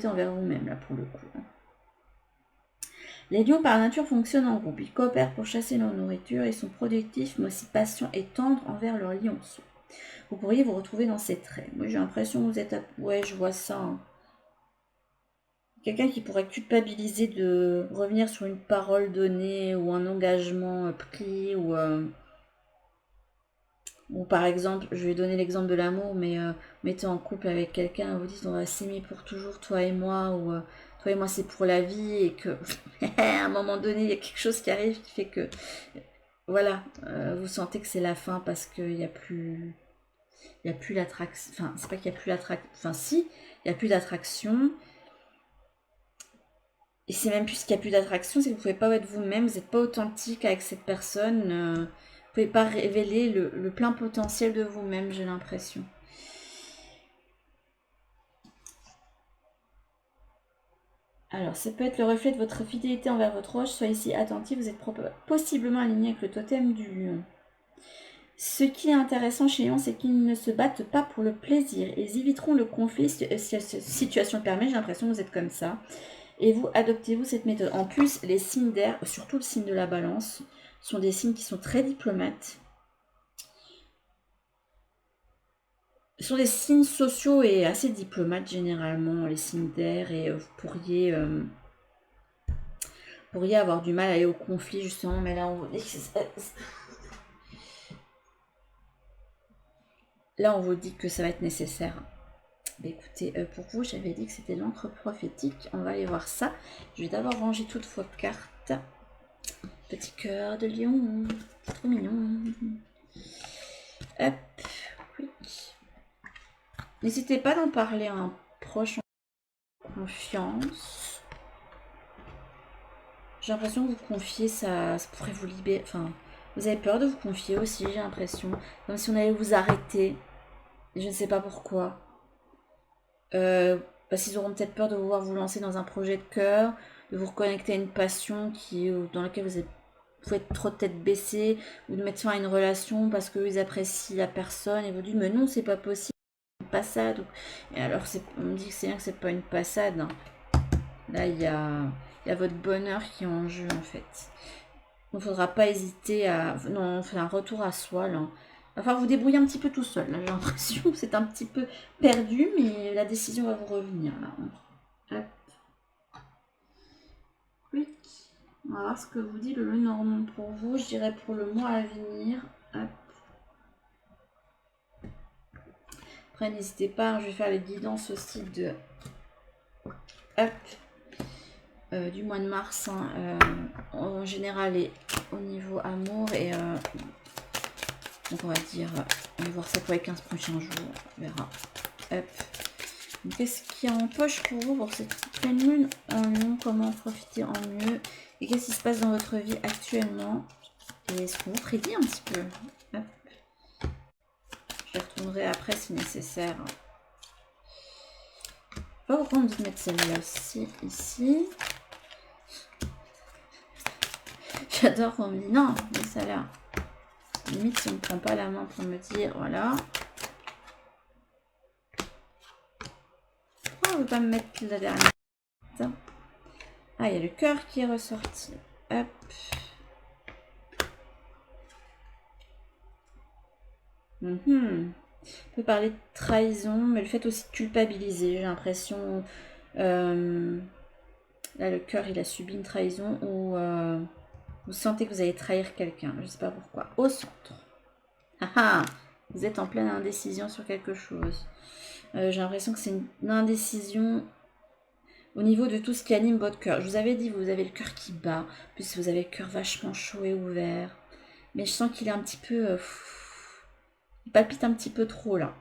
envers vous-même, là, pour le coup. Les lions par nature fonctionnent en groupe. Ils coopèrent pour chasser leur nourriture. Ils sont productifs, mais aussi patients et tendres envers leurs lionceaux. Vous pourriez vous retrouver dans ces traits. Moi, j'ai l'impression que vous êtes... Ouais, je vois ça. Hein. Quelqu'un qui pourrait culpabiliser de revenir sur une parole donnée ou un engagement pris ou par exemple, je vais donner l'exemple de l'amour, mais mettez en couple avec quelqu'un, vous dites on va s'aimer pour toujours, toi et moi, ou toi et moi c'est pour la vie, et que à un moment donné, il y a quelque chose qui arrive qui fait que, voilà, vous sentez que c'est la fin parce qu'il n'y a plus, l'attraction, enfin, c'est pas qu'il n'y a plus l'attraction, enfin si, il n'y a plus d'attraction, et c'est même plus qu'il n'y a plus d'attraction, c'est que vous ne pouvez pas être vous-même, vous n'êtes pas authentique avec cette personne, vous pouvez pas révéler le plein potentiel de vous-même, j'ai l'impression. Alors, ça peut être le reflet de votre fidélité envers votre roche. Soyez ici attentif, vous êtes possiblement aligné avec le totem du lion. Ce qui est intéressant chez les lions, c'est qu'ils ne se battent pas pour le plaisir. Ils éviteront le conflit si la situation le permet. J'ai l'impression que vous êtes comme ça. Et vous, adoptez-vous cette méthode. En plus, les signes d'air, surtout le signe de la balance, sont des signes qui sont très diplomates. Ce sont des signes sociaux et assez diplomates généralement, les signes d'air. Et vous pourriez avoir du mal à aller au conflit justement. Mais là, on vous dit que là, on vous dit que ça va être nécessaire. Bah, écoutez, pour vous, j'avais dit que c'était l'encre prophétique. On va aller voir ça. Je vais d'abord ranger toutes vos cartes. Petit cœur de lion. C'est trop mignon. Hop. Oui. N'hésitez pas d'en parler à un proche en confiance. J'ai l'impression que vous confier, ça pourrait vous libérer. Enfin, vous avez peur de vous confier aussi, j'ai l'impression. Comme si on allait vous arrêter. Je ne sais pas pourquoi. Parce qu'ils auront peut-être peur de voir vous lancer dans un projet de cœur, de vous reconnecter à une passion dans laquelle vous pouvez être trop tête baissée, ou de mettre fin à une relation parce qu'ils apprécient la personne et vous dites mais non c'est pas possible, une passade. Et alors on me dit que c'est bien que c'est pas une passade. Hein. Là il y a votre bonheur qui est en jeu en fait. Donc il ne faudra pas hésiter à... Non, on fait un retour à soi là. Il va falloir vous débrouiller un petit peu tout seul. J'ai l'impression que c'est un petit peu perdu, mais la décision va vous revenir. Là. Hop. Oui. On va voir ce que vous dit le Lenormand pour vous. Je dirais pour le mois à venir. Hop. Après, n'hésitez pas. Je vais faire les guidances aussi de... Hop. Du mois de mars. Hein, en général, et au niveau amour. Et... donc on va dire... on va voir ça pour les 15 prochains jours. On verra. Hop. Qu'est-ce qu'il y a en poche pour vous pour cette pleine lune en lion? Comment en profiter en mieux? Et qu'est-ce qui se passe dans votre vie actuellement? Et est-ce qu'on vous prédit un petit peu? Hop. Je les retournerai après si nécessaire. Je sais pas pourquoi on me dit de mettre celle-là aussi, ici. J'adore qu'on me dit non, mais ça là. Limite si on ne prend pas la main pour me dire voilà. Pourquoi on ne veut pas me mettre la dernière? Ah, il y a le cœur qui est ressorti. Hop. On peut parler de trahison, mais le fait aussi de culpabiliser. J'ai l'impression... là, le cœur, il a subi une trahison ou vous sentez que vous allez trahir quelqu'un. Je ne sais pas pourquoi. Au centre. Ah, vous êtes en pleine indécision sur quelque chose. J'ai l'impression que c'est une indécision au niveau de tout ce qui anime votre cœur. Je vous avais dit, vous avez le cœur qui bat. En plus, vous avez le cœur vachement chaud et ouvert. Mais je sens qu'il est un petit peu... il palpite un petit peu trop, là.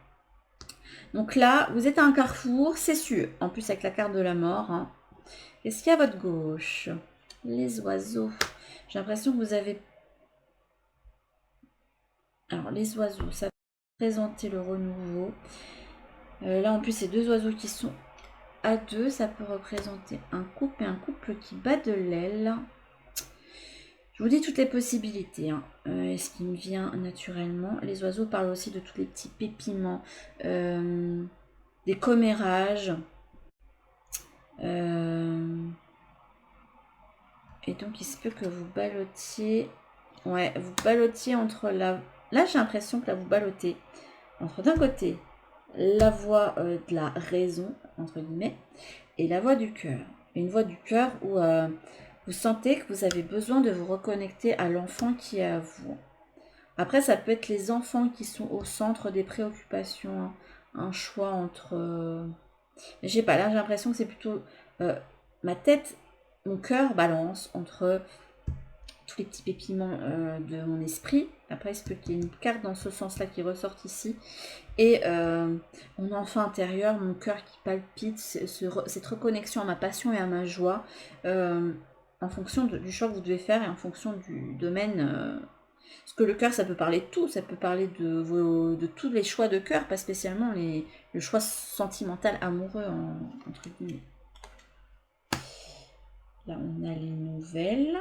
Donc là, vous êtes à un carrefour, c'est sûr. En plus, avec la carte de la mort. Hein. Qu'est-ce qu'il y a à votre gauche? Les oiseaux. J'ai l'impression que vous avez... Alors, les oiseaux, ça va présenter le renouveau. Là, en plus, c'est deux oiseaux qui sont à deux. Ça peut représenter un couple et un couple qui bat de l'aile. Je vous dis toutes les possibilités, hein. Ce qui me vient naturellement. Les oiseaux parlent aussi de tous les petits pépiments, des commérages. Et donc, il se peut que vous ballottiez. Ouais, vous ballottiez entre la... Là, j'ai l'impression que là, vous ballottez entre d'un côté la voix de la raison, entre guillemets, et la voix du cœur. Une voix du cœur où vous sentez que vous avez besoin de vous reconnecter à l'enfant qui est à vous. Après, ça peut être les enfants qui sont au centre des préoccupations, hein. Un choix entre... Je sais pas, là j'ai l'impression que c'est plutôt ma tête, mon cœur balance entre tous les petits pépiments de mon esprit. Après, il se peut qu'il y ait une carte dans ce sens-là qui ressorte ici. Et mon enfant intérieur, mon cœur qui palpite, cette reconnexion à ma passion et à ma joie, en fonction du choix que vous devez faire et en fonction du domaine. Parce que le cœur, ça peut parler de tout, ça peut parler de tous les choix de cœur, pas spécialement le choix sentimental, amoureux, entre guillemets. Là, on a les nouvelles.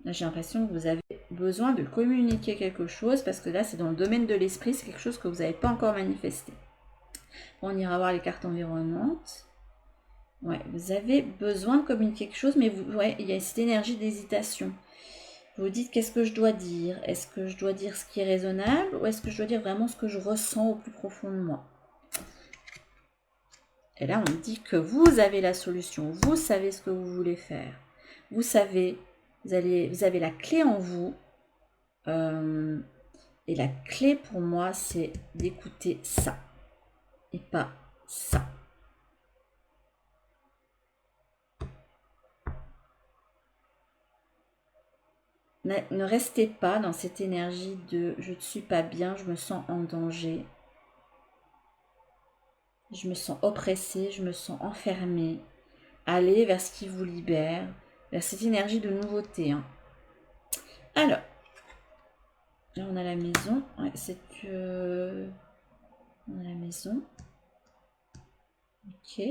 Là, j'ai l'impression que vous avez besoin de communiquer quelque chose, parce que là, c'est dans le domaine de l'esprit, c'est quelque chose que vous n'avez pas encore manifesté. On ira voir les cartes environnantes. Ouais, vous avez besoin de communiquer quelque chose, mais il y a cette énergie d'hésitation. Vous dites, qu'est-ce que je dois dire? Est-ce que je dois dire ce qui est raisonnable ou est-ce que je dois dire vraiment ce que je ressens au plus profond de moi? Et là, on dit que vous avez la solution. Vous savez ce que vous voulez faire. Vous savez, vous avez la clé en vous. Et la clé pour moi, c'est d'écouter ça. Et pas ça. Ne restez pas dans cette énergie de je ne suis pas bien, je me sens en danger. Je me sens oppressée, je me sens enfermée. Allez vers ce qui vous libère, vers cette énergie de nouveauté, hein. Alors, là on a la maison. Ouais, c'est que... On a la maison. Ok.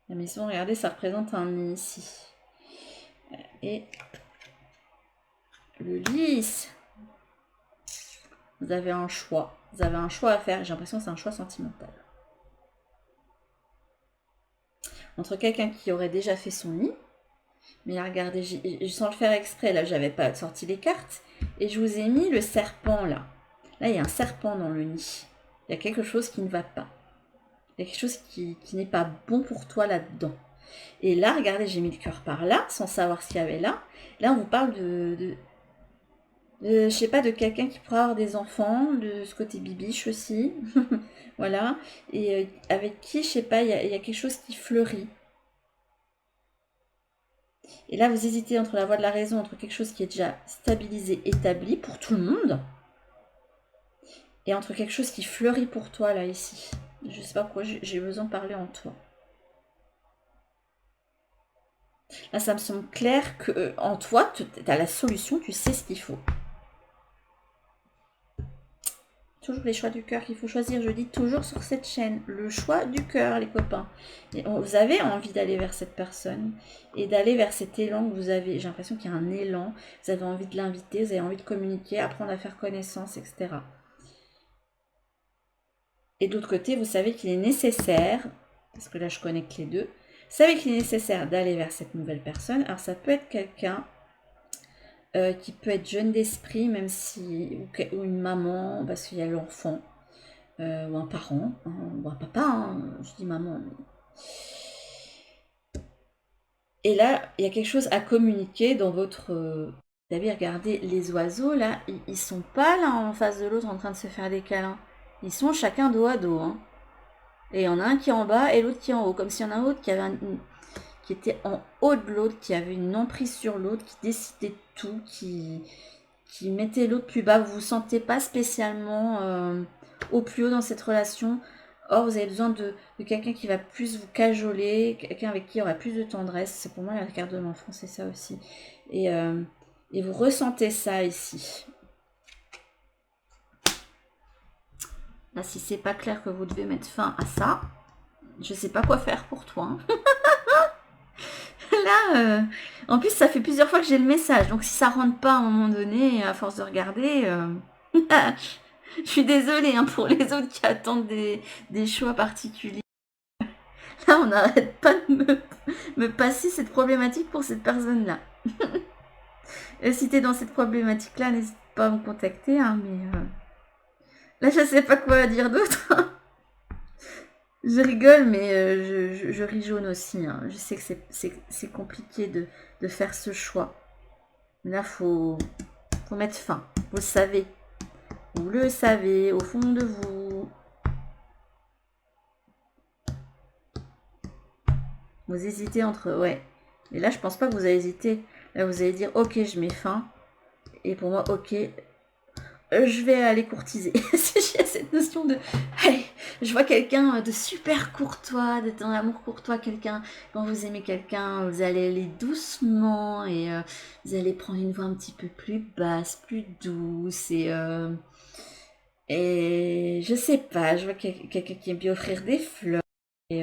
La maison, regardez, ça représente un nid ici. Et le lys. Vous avez un choix. Vous avez un choix à faire. J'ai l'impression que c'est un choix sentimental. Entre quelqu'un qui aurait déjà fait son nid. Mais là, regardez, sans le faire exprès, là, j'avais pas sorti les cartes. Et je vous ai mis le serpent, là. Là, il y a un serpent dans le nid. Il y a quelque chose qui ne va pas. Il y a quelque chose qui n'est pas bon pour toi là-dedans. Et là, regardez, j'ai mis le cœur par là, sans savoir ce qu'il y avait là. Là, on vous parle je sais pas, de quelqu'un qui pourra avoir des enfants, de ce côté bibiche aussi. Voilà. Et avec qui, je sais pas, il y a quelque chose qui fleurit. Et là, vous hésitez entre la voie de la raison, entre quelque chose qui est déjà stabilisé, établi pour tout le monde, et entre quelque chose qui fleurit pour toi, là, ici. Je sais pas pourquoi j'ai besoin de parler en toi. Là, ça me semble clair que en toi, tu as la solution, tu sais ce qu'il faut. Toujours les choix du cœur qu'il faut choisir. Je dis toujours sur cette chaîne, le choix du cœur, les copains. Et vous avez envie d'aller vers cette personne et d'aller vers cet élan que vous avez. J'ai l'impression qu'il y a un élan. Vous avez envie de l'inviter, vous avez envie de communiquer, apprendre à faire connaissance, etc. Et d'autre côté, vous savez qu'il est nécessaire, parce que là je connecte les deux, vous savez qu'il est nécessaire d'aller vers cette nouvelle personne. Alors ça peut être quelqu'un qui peut être jeune d'esprit, même si, ou une maman, parce qu'il y a l'enfant, ou un parent, hein, ou un papa, hein, je dis maman. Et là, il y a quelque chose à communiquer dans votre... Vous avez regardé les oiseaux, là, ils sont pas là en face de l'autre en train de se faire des câlins. Ils sont chacun dos à dos, hein. Et il y en a un qui est en bas et l'autre qui est en haut, comme s'il y en a un autre qui avait qui était en haut de l'autre, qui avait une emprise sur l'autre, qui décidait de tout, qui mettait l'autre plus bas. Vous vous sentez pas spécialement au plus haut dans cette relation. Or, vous avez besoin de quelqu'un qui va plus vous cajoler, quelqu'un avec qui il y aura plus de tendresse. C'est pour moi la carte de l'enfant, c'est ça aussi. Et vous ressentez ça ici. Là, si c'est pas clair que vous devez mettre fin à ça, je sais pas quoi faire pour toi. Hein. Là, en plus, ça fait plusieurs fois que j'ai le message. Donc, si ça rentre pas à un moment donné, à force de regarder, je suis désolée hein, pour les autres qui attendent des choix particuliers. Là, on n'arrête pas de me passer cette problématique pour cette personne-là. Si tu es dans cette problématique-là, n'hésite pas à me contacter. Hein, mais là, je sais pas quoi dire d'autre. Je rigole, mais je ris jaune aussi. Hein. Je sais que c'est compliqué de faire ce choix. Là, faut mettre fin. Vous le savez. Vous le savez au fond de vous. Vous hésitez entre... Ouais. Mais là, je pense pas que vous allez hésiter. Là, vous allez dire, ok, je mets fin. Et pour moi, ok, je vais aller courtiser. J'ai cette notion de... Allez, je vois quelqu'un de super courtois, d'être dans l'amour courtois, quelqu'un... Quand vous aimez quelqu'un, vous allez aller doucement et vous allez prendre une voix un petit peu plus basse, plus douce et je sais pas, je vois quelqu'un qui aime bien offrir des fleurs et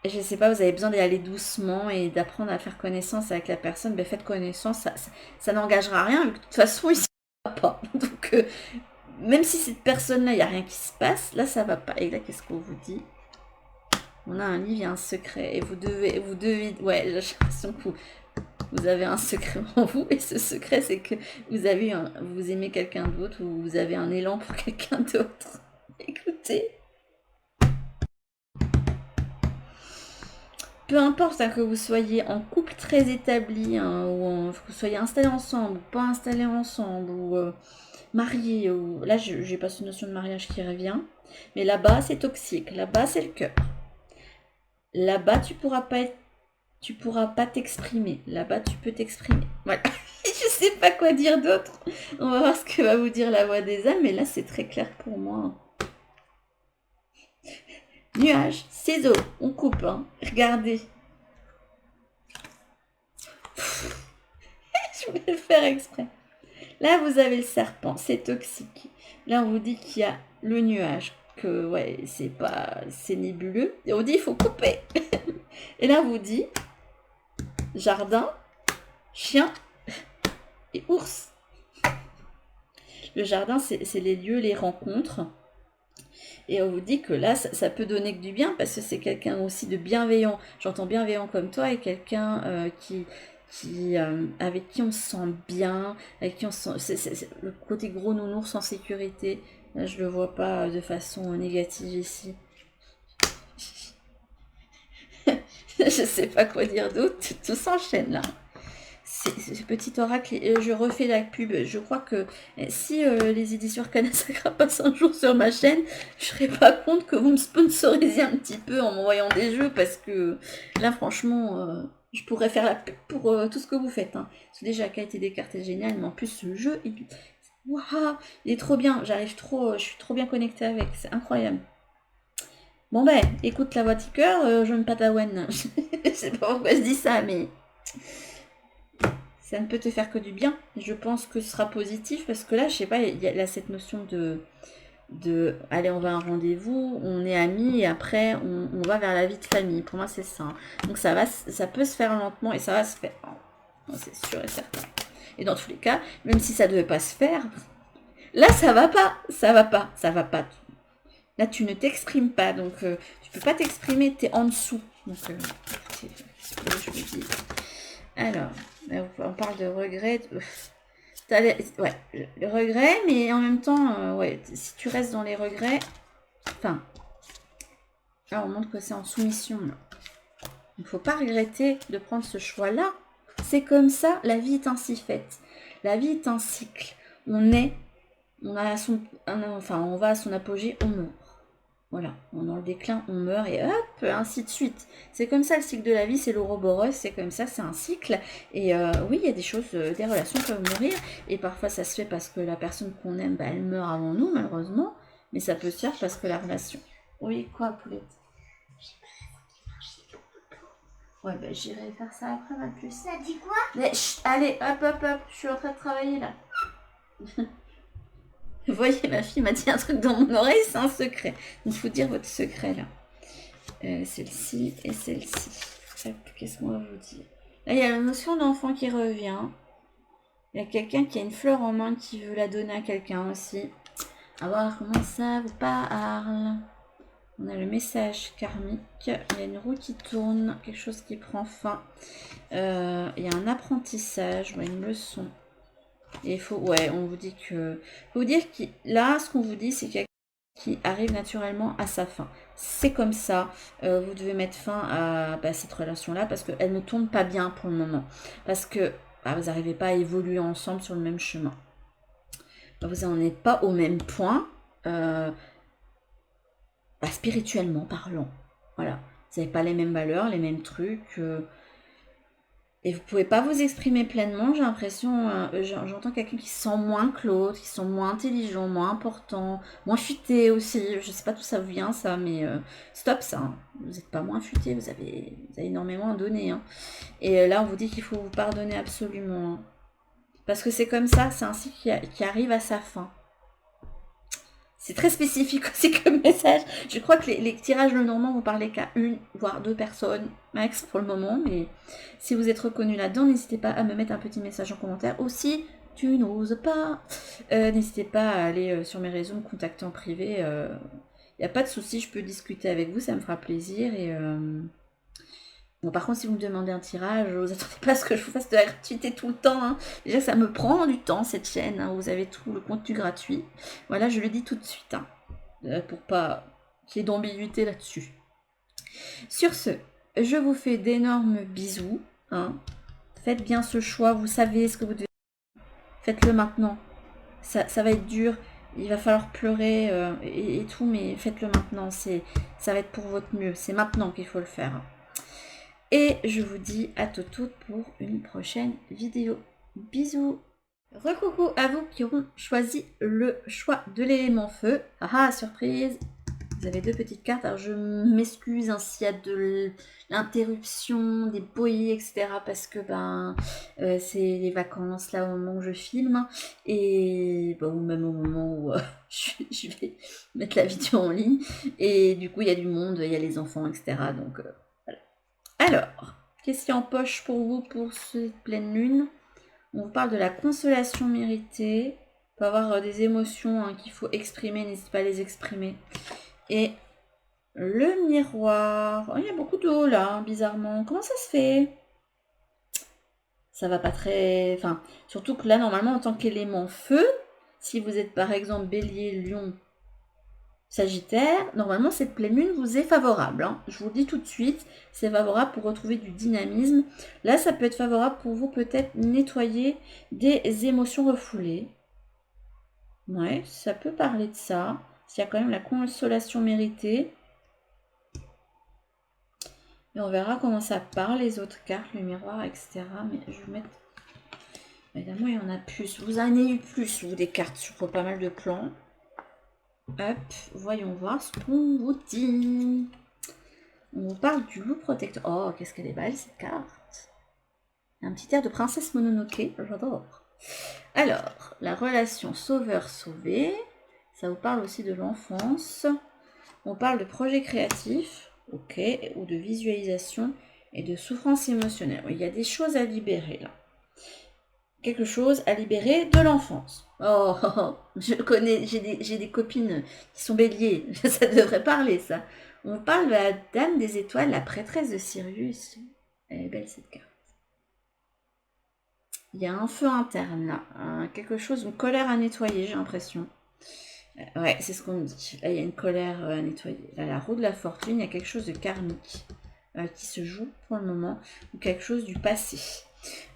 je sais pas, vous avez besoin d'aller doucement et d'apprendre à faire connaissance avec la personne. Ben, faites connaissance, ça n'engagera rien, vu que de toute façon, il ne va pas. Donc, même si cette personne-là, il n'y a rien qui se passe, là, ça va pas. Et là, qu'est-ce qu'on vous dit? On a un livre, il y a un secret. Et vous devez, ouais, j'ai l'impression que vous avez un secret en vous. Et ce secret, c'est que vous aimez quelqu'un d'autre ou vous avez un élan pour quelqu'un d'autre. Écoutez. Peu importe hein, que vous soyez en couple très établi, hein, ou que vous soyez installés ensemble, ou pas installés ensemble, ou mariés, ou... Là, j'ai pas cette notion de mariage qui revient. Mais là-bas, c'est toxique. Là-bas, c'est le cœur. Là-bas, tu pourras pas t'exprimer. Là-bas, tu peux t'exprimer. Voilà. Je sais pas quoi dire d'autre. On va voir ce que va vous dire la voix des âmes, mais là, c'est très clair pour moi. Nuages, ciseaux, on coupe, hein. Regardez. Je vais le faire exprès. Là, vous avez le serpent, c'est toxique. Là, on vous dit qu'il y a le nuage, que ouais, c'est nébuleux. Et on dit il faut couper. Et là, on vous dit jardin, chien et ours. Le jardin, c'est les lieux, les rencontres. Et on vous dit que là, ça peut donner que du bien parce que c'est quelqu'un aussi de bienveillant. J'entends bienveillant comme toi et quelqu'un avec qui on se sent bien, avec qui on se sent... C'est le côté gros nounours en sécurité. Là, je le vois pas de façon négative ici. Je sais pas quoi dire d'autre. Tout s'enchaîne là. Ce petit oracle, je refais la pub. Je crois que si les éditions Arcana Sacra passent un jour sur ma chaîne, je serais pas contre que vous me sponsorisiez un petit peu en m'envoyant des jeux parce que là, franchement, je pourrais faire la pub pour tout ce que vous faites. Hein. Déjà, la qualité des cartes est géniale, mais en plus, ce jeu, waouh, il est trop bien. Je suis trop bien connectée avec. C'est incroyable. Bon ben, écoute la voix de cœur, je me pataouane. Je sais pas pourquoi je dis ça, mais ça ne peut te faire que du bien. Je pense que ce sera positif parce que là, je sais pas, il y a là, cette notion de allez, on va à un rendez-vous, on est amis et après on va vers la vie de famille. Pour moi, c'est ça. Donc ça peut se faire lentement et ça va se faire. C'est sûr et certain. Et dans tous les cas, même si ça ne devait pas se faire, là, ça va pas. Là, tu ne t'exprimes pas, donc tu peux pas t'exprimer, tu es en dessous. Donc, ce que je vous dis. Alors, on parle de regret. Ouais, le regret, mais en même temps, ouais, si tu restes dans les regrets, enfin, là, on montre que c'est en soumission. Là. Il ne faut pas regretter de prendre ce choix-là. C'est comme ça, la vie est ainsi faite. La vie est un cycle. On va à son apogée, on meurt. Voilà, on est dans le déclin, on meurt et hop, ainsi de suite. C'est comme ça le cycle de la vie, c'est l'ouroboros, c'est comme ça, c'est un cycle. Et oui, il y a des choses, des relations peuvent mourir. Et parfois ça se fait parce que la personne qu'on aime, elle meurt avant nous, malheureusement. Mais ça peut se faire parce que la relation Oui, quoi, poulette? Ouais, bah j'irai faire ça après, ma puce. Ça dit quoi? Mais chut, allez, hop, hop, hop, je suis en train de travailler là. Vous voyez, ma fille m'a dit un truc dans mon oreille, c'est un secret. Donc, il faut dire votre secret là. Celle-ci et celle-ci. Qu'est-ce qu'on va vous dire? Là, il y a la notion d'enfant qui revient. Il y a quelqu'un qui a une fleur en main qui veut la donner à quelqu'un aussi. À voir comment ça vous parle. On a le message karmique. Il y a une roue qui tourne, quelque chose qui prend fin. Il y a un apprentissage, une leçon. Et il faut, ouais, on vous dit que, faut vous dire que là, ce qu'on vous dit, c'est qu'il y a qui arrive naturellement à sa fin. C'est comme ça, vous devez mettre fin à cette relation-là parce qu'elle ne tourne pas bien pour le moment. Parce que vous n'arrivez pas à évoluer ensemble sur le même chemin. Vous n'en êtes pas au même point, spirituellement parlant. Voilà. Vous n'avez pas les mêmes valeurs, les mêmes trucs. Et vous pouvez pas vous exprimer pleinement, j'ai l'impression, j'entends quelqu'un qui se sent moins que l'autre, qui se sent moins intelligent, moins important, moins futé aussi, je sais pas d'où ça vient ça, mais stop ça, hein. Vous n'êtes pas moins futé, vous avez énormément à donner. Hein. Et là on vous dit qu'il faut vous pardonner absolument. Hein. Parce que c'est comme ça, c'est un cycle qui arrive à sa fin. C'est très spécifique aussi comme message. Je crois que les tirages Lenormand vont parler qu'à une, voire deux personnes max pour le moment. Mais si vous êtes reconnu là-dedans, n'hésitez pas à me mettre un petit message en commentaire. Aussi, tu n'oses pas. N'hésitez pas à aller sur mes réseaux, me contacter en privé. Il n'y a pas de souci, je peux discuter avec vous, ça me fera plaisir. Et bon, par contre, si vous me demandez un tirage, vous attendez pas à ce que je vous fasse de la gratuité tout le temps. Hein. Déjà, ça me prend du temps, cette chaîne. Hein. Vous avez tout le contenu gratuit. Voilà, je le dis tout de suite. Hein, pour pas qu'il y ait d'ambiguïté là-dessus. Sur ce, je vous fais d'énormes bisous. Hein. Faites bien ce choix. Vous savez ce que vous devez faire. Faites-le maintenant. Ça va être dur. Il va falloir pleurer et tout, mais faites-le maintenant. Ça va être pour votre mieux. C'est maintenant qu'il faut le faire. Et je vous dis à tout pour une prochaine vidéo. Bisous. Recoucou à vous qui auront choisi le choix de l'élément feu. Ah, surprise. Vous avez deux petites cartes. Alors je m'excuse s'il y a de l'interruption, des bruits, etc. Parce que c'est les vacances là au moment où je filme. Et ou même au moment où je vais mettre la vidéo en ligne. Et du coup il y a du monde, il y a les enfants, etc. Donc voilà. Alors, qu'est-ce qu'il y a en poche pour vous pour cette pleine lune? On vous parle de la consolation méritée. Il peut y avoir des émotions qu'il faut exprimer, n'hésitez pas à les exprimer. Et le miroir. Oh, il y a beaucoup d'eau là, bizarrement. Comment ça se fait? Ça va pas très... Enfin, surtout que là, normalement, en tant qu'élément feu, si vous êtes par exemple bélier, lion, Sagittaire, normalement cette pleine lune vous est favorable. Hein. Je vous le dis tout de suite, c'est favorable pour retrouver du dynamisme. Là, ça peut être favorable pour vous peut-être nettoyer des émotions refoulées. Ouais, ça peut parler de ça. Il y a quand même la consolation méritée. Et on verra comment ça parle, les autres cartes, le miroir, etc. Mais je vais mettre... Évidemment, il y en a plus. Vous en avez eu plus, vous, des cartes sur pas mal de plans. Hop, voyons voir ce qu'on vous dit. On vous parle du loup protecteur. Oh, qu'est-ce qu'elle est belle cette carte. Un petit air de princesse Mononoke, j'adore. Alors, la relation sauveur-sauvé. Ça vous parle aussi de l'enfance. On parle de projet créatif, ok, ou de visualisation et de souffrance émotionnelle. Il y a des choses à libérer là. Quelque chose à libérer de l'enfance. Oh, je connais, j'ai des copines qui sont béliers, ça devrait parler ça. On parle de la dame des étoiles, la prêtresse de Sirius. Elle est belle cette carte. Il y a un feu interne là, quelque chose, une colère à nettoyer, j'ai l'impression. Ouais, c'est ce qu'on me dit. Là, il y a une colère à nettoyer. Là, la roue de la fortune, il y a quelque chose de karmique qui se joue pour le moment, ou quelque chose du passé.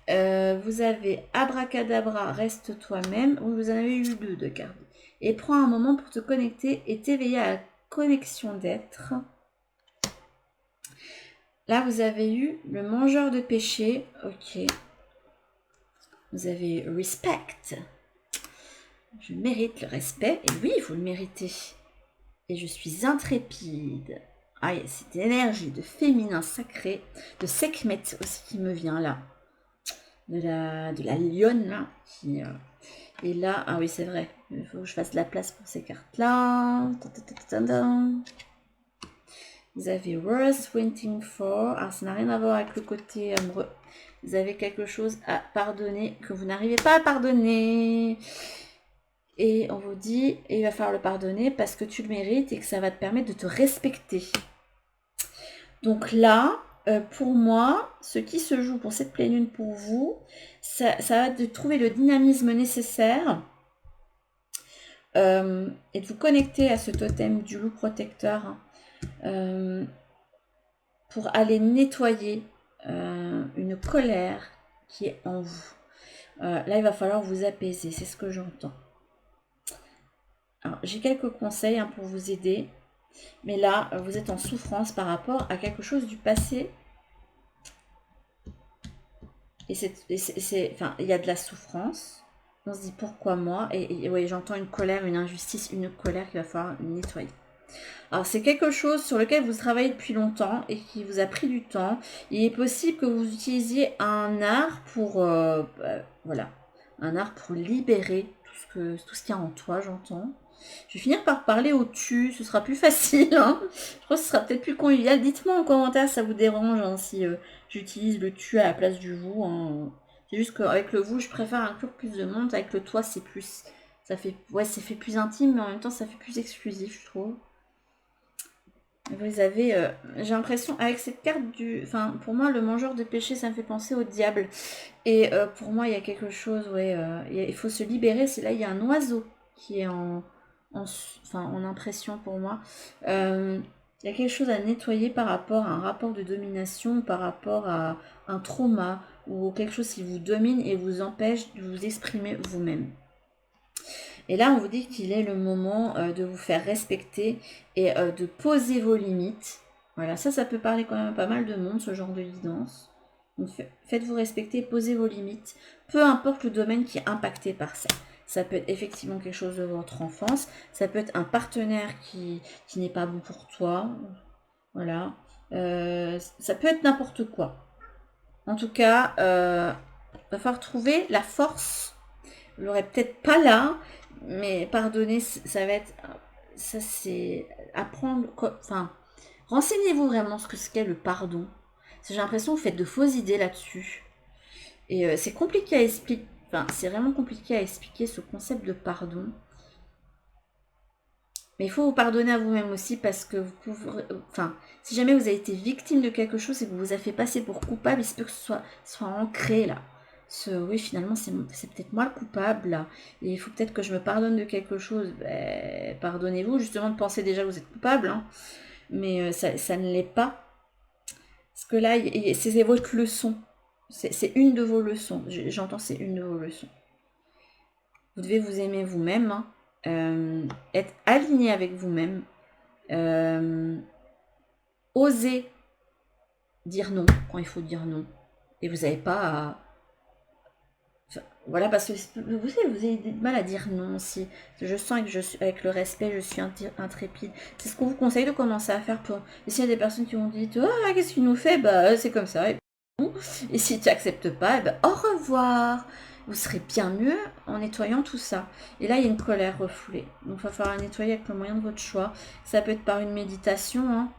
Vous avez Abracadabra, reste toi-même. Vous en avez eu deux de cartes. Et prends un moment pour te connecter et t'éveiller à la connexion d'être. Là, vous avez eu le mangeur de péché. Ok. Vous avez respect. Je mérite le respect. Et oui, vous le méritez. Et je suis intrépide. Ah, il y a cette énergie de féminin sacré, de Sekhmet aussi qui me vient là. De la lionne là. Et là, ah oui, c'est vrai. Il faut que je fasse de la place pour ces cartes-là. Vous avez Worth Waiting For. Alors, ça n'a rien à voir avec le côté amoureux. Vous avez quelque chose à pardonner que vous n'arrivez pas à pardonner. Et on vous dit, il va falloir le pardonner parce que tu le mérites et que ça va te permettre de te respecter. Donc là, pour moi, ce qui se joue pour cette pleine lune pour vous, ça va être de trouver le dynamisme nécessaire et de vous connecter à ce totem du loup protecteur pour aller nettoyer une colère qui est en vous. Là, il va falloir vous apaiser, c'est ce que j'entends. Alors, j'ai quelques conseils pour vous aider, mais là, vous êtes en souffrance par rapport à quelque chose du passé. Et enfin, il y a de la souffrance. On se dit pourquoi moi? Et ouais, j'entends une colère, une injustice, une colère qu'il va falloir nettoyer. Alors, c'est quelque chose sur lequel vous travaillez depuis longtemps et qui vous a pris du temps. Il est possible que vous utilisiez un art pour, voilà, un art pour libérer tout ce qu'il y a en toi, j'entends. Je vais finir par parler au tu, ce sera plus facile. Hein. Je crois que ce sera peut-être plus convivial. Dites-moi en commentaire si ça vous dérange si j'utilise le tu à la place du vous. Hein. C'est juste qu'avec le vous, je préfère inclure plus de monde. Avec le toi, c'est plus. Ça fait plus intime, mais en même temps, ça fait plus exclusif, je trouve. Vous avez, j'ai l'impression, avec cette carte du... Enfin, pour moi, le mangeur de péché, ça me fait penser au diable. Et pour moi, il y a quelque chose, il faut se libérer. C'est là, il y a un oiseau qui est en impression pour moi. Il y a quelque chose à nettoyer par rapport à un rapport de domination, par rapport à un trauma, ou quelque chose qui vous domine et vous empêche de vous exprimer vous-même. Et là, on vous dit qu'il est le moment de vous faire respecter et de poser vos limites. Voilà, ça peut parler quand même à pas mal de monde, ce genre de guidance. Donc, faites-vous respecter, posez vos limites, peu importe le domaine qui est impacté par ça. Ça peut être effectivement quelque chose de votre enfance, ça peut être un partenaire qui n'est pas bon pour toi. Voilà. Ça peut être n'importe quoi. En tout cas, il va falloir trouver la force. Vous l'aurez peut-être pas là, mais pardonner, ça va être... Ça, c'est apprendre... Enfin, renseignez-vous vraiment ce qu'est le pardon. J'ai l'impression que vous faites de fausses idées là-dessus. Et c'est compliqué à expliquer. Enfin, c'est vraiment compliqué à expliquer ce concept de pardon. Mais il faut vous pardonner à vous-même aussi parce que vous pouvez... Enfin, si jamais vous avez été victime de quelque chose et que vous vous avez fait passer pour coupable, il se peut que ce soit ancré là. Oui, finalement, c'est peut-être moi le coupable, là. Et il faut peut-être que je me pardonne de quelque chose. Ben, pardonnez-vous, justement, de penser déjà que vous êtes coupable. Hein. Mais ça ne l'est pas. Parce que là, c'est votre leçon. C'est une de vos leçons. J'entends, c'est une de vos leçons. Vous devez vous aimer vous-même. Hein. Être aligné avec vous-même. Oser dire non quand il faut dire non. Et vous n'avez pas à... Voilà, parce que vous avez du mal à dire non aussi. Je sens que avec le respect, je suis intrépide. C'est ce qu'on vous conseille de commencer à faire pour... Et s'il y a des personnes qui vont dire « Ah, qu'est-ce qu'il nous fait ?» Bah, c'est comme ça. Et si tu n'acceptes pas, au revoir. Vous serez bien mieux en nettoyant tout ça. Et là, il y a une colère refoulée. Donc, il va falloir la nettoyer avec le moyen de votre choix. Ça peut être par une méditation, hein,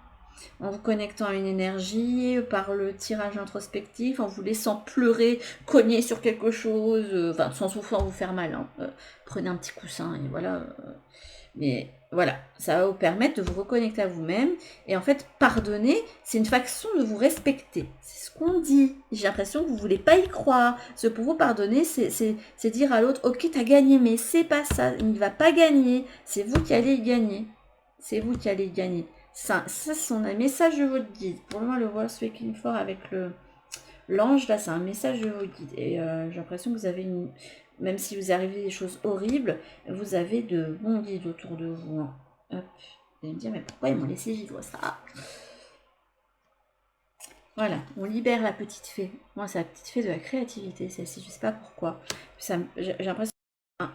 en vous connectant à une énergie, par le tirage introspectif, en vous laissant pleurer, cogner sur quelque chose, enfin sans vous faire mal. Hein. Prenez un petit coussin et voilà. Mais voilà, ça va vous permettre de vous reconnecter à vous-même. Et en fait, pardonner, c'est une façon de vous respecter. C'est ce qu'on dit. J'ai l'impression que vous ne voulez pas y croire. Ce pour vous pardonner, c'est dire à l'autre, ok, t'as gagné, mais c'est pas ça. Il ne va pas gagner. C'est vous qui allez gagner. C'est vous qui allez gagner. Ça ce sont des messages de votre guide. Pour moi, le World Waking For avec l'ange, là, c'est un message de votre guide. Et j'ai l'impression que vous avez une... Même si vous arrivez des choses horribles, vous avez de bons guides autour de vous. Hein. Hop. Vous allez me dire, mais pourquoi ils m'ont laissé vivre ça? Voilà, on libère la petite fée. Moi, c'est la petite fée de la créativité, celle-ci. Je sais pas pourquoi. J'ai l'impression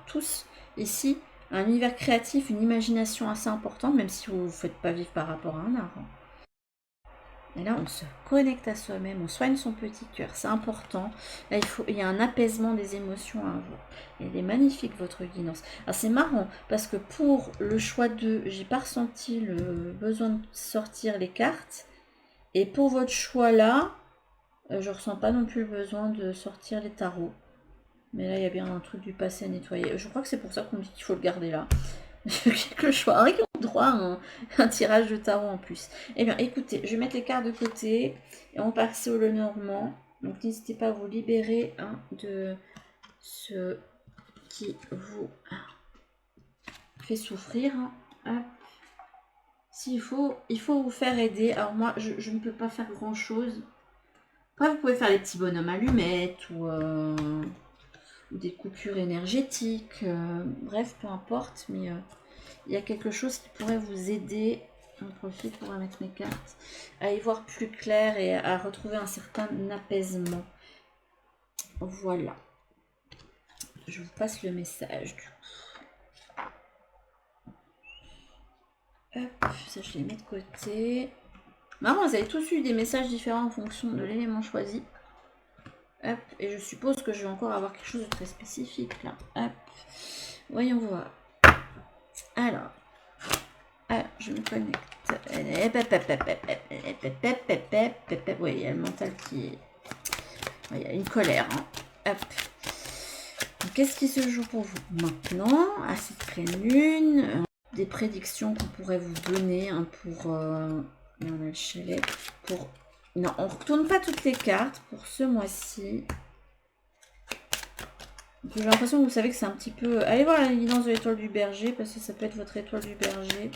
tous ici un univers créatif, une imagination assez importante, même si vous ne vous faites pas vivre par rapport à un art. Et là, on se connecte à soi-même, on soigne son petit cœur, c'est important. Là, il y a un apaisement des émotions à avoir. Elle est magnifique, votre guidance. Alors, c'est marrant, parce que pour le choix 2, j'ai pas ressenti le besoin de sortir les cartes. Et pour votre choix là, je ressens pas non plus le besoin de sortir les tarots. Mais là, il y a bien un truc du passé à nettoyer. Je crois que c'est pour ça qu'on dit qu'il faut le garder là. J'ai que le choix. Avec droit à un tirage de tarot en plus. Eh bien, écoutez, je vais mettre les cartes de côté et on va passer au Lenormand. Donc, n'hésitez pas à vous libérer de ce qui vous fait souffrir. S'il faut, il faut vous faire aider. Alors, moi, je ne peux pas faire grand chose. Après, vous pouvez faire les petits bonhommes allumettes ou des coupures énergétiques. Bref, peu importe, mais il y a quelque chose qui pourrait vous aider. J'en profite pour mettre mes cartes. À y voir plus clair et à retrouver un certain apaisement. Voilà. Je vous passe le message. Hop, ça je les mets de côté. Marrant, vous avez tous eu des messages différents en fonction de l'élément choisi. Hop, et je suppose que je vais encore avoir quelque chose de très spécifique là. Hop, voyons voir. Alors, je me connecte. Oui, il y a le mental qui est... Il y a une colère. Hop. Qu'est-ce qui se joue pour vous maintenant à cette pleine lune? Des prédictions qu'on pourrait vous donner pour... on a le chalet. Pour... Non, on ne retourne pas toutes les cartes pour ce mois-ci. J'ai l'impression que vous savez que c'est un petit peu... Allez voir la guidance de l'étoile du berger, parce que ça peut être votre étoile du berger.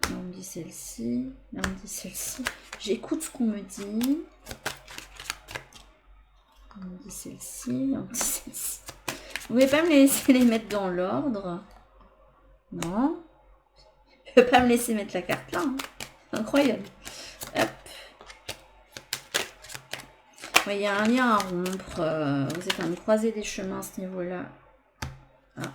Là, on me dit celle-ci. Là, on me dit celle-ci. J'écoute ce qu'on me dit. On me dit celle-ci. On me dit celle-ci. Vous ne pouvez pas me laisser les mettre dans l'ordre. Non. Je ne peux pas me laisser mettre la carte là. Hein. Incroyable. Hop. Il y a un lien à rompre. Vous êtes à me croiser des chemins à ce niveau-là. Ah.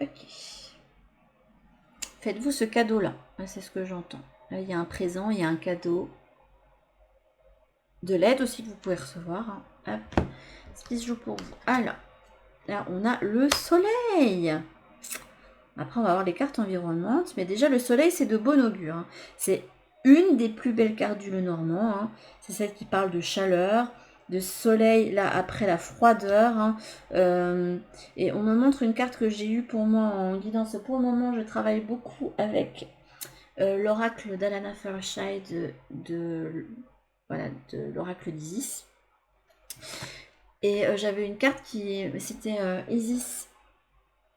Ok. Faites-vous ce cadeau-là. C'est ce que j'entends. Là, il y a un présent, il y a un cadeau. De l'aide aussi que vous pouvez recevoir. Hop. C'est qui se joue pour vous. Alors, là, on a le soleil. Après, on va avoir les cartes environnantes. Mais déjà, le soleil, c'est de bon augure. Hein. C'est une des plus belles cartes du Lenormand. Hein. C'est celle qui parle de chaleur, de soleil, là, après la froideur. Hein. Et on me montre une carte que j'ai eue pour moi en guidance. Pour le moment, je travaille beaucoup avec l'oracle d'Alana Fairchild voilà, de l'oracle d'Isis. Et j'avais une carte qui... C'était Isis.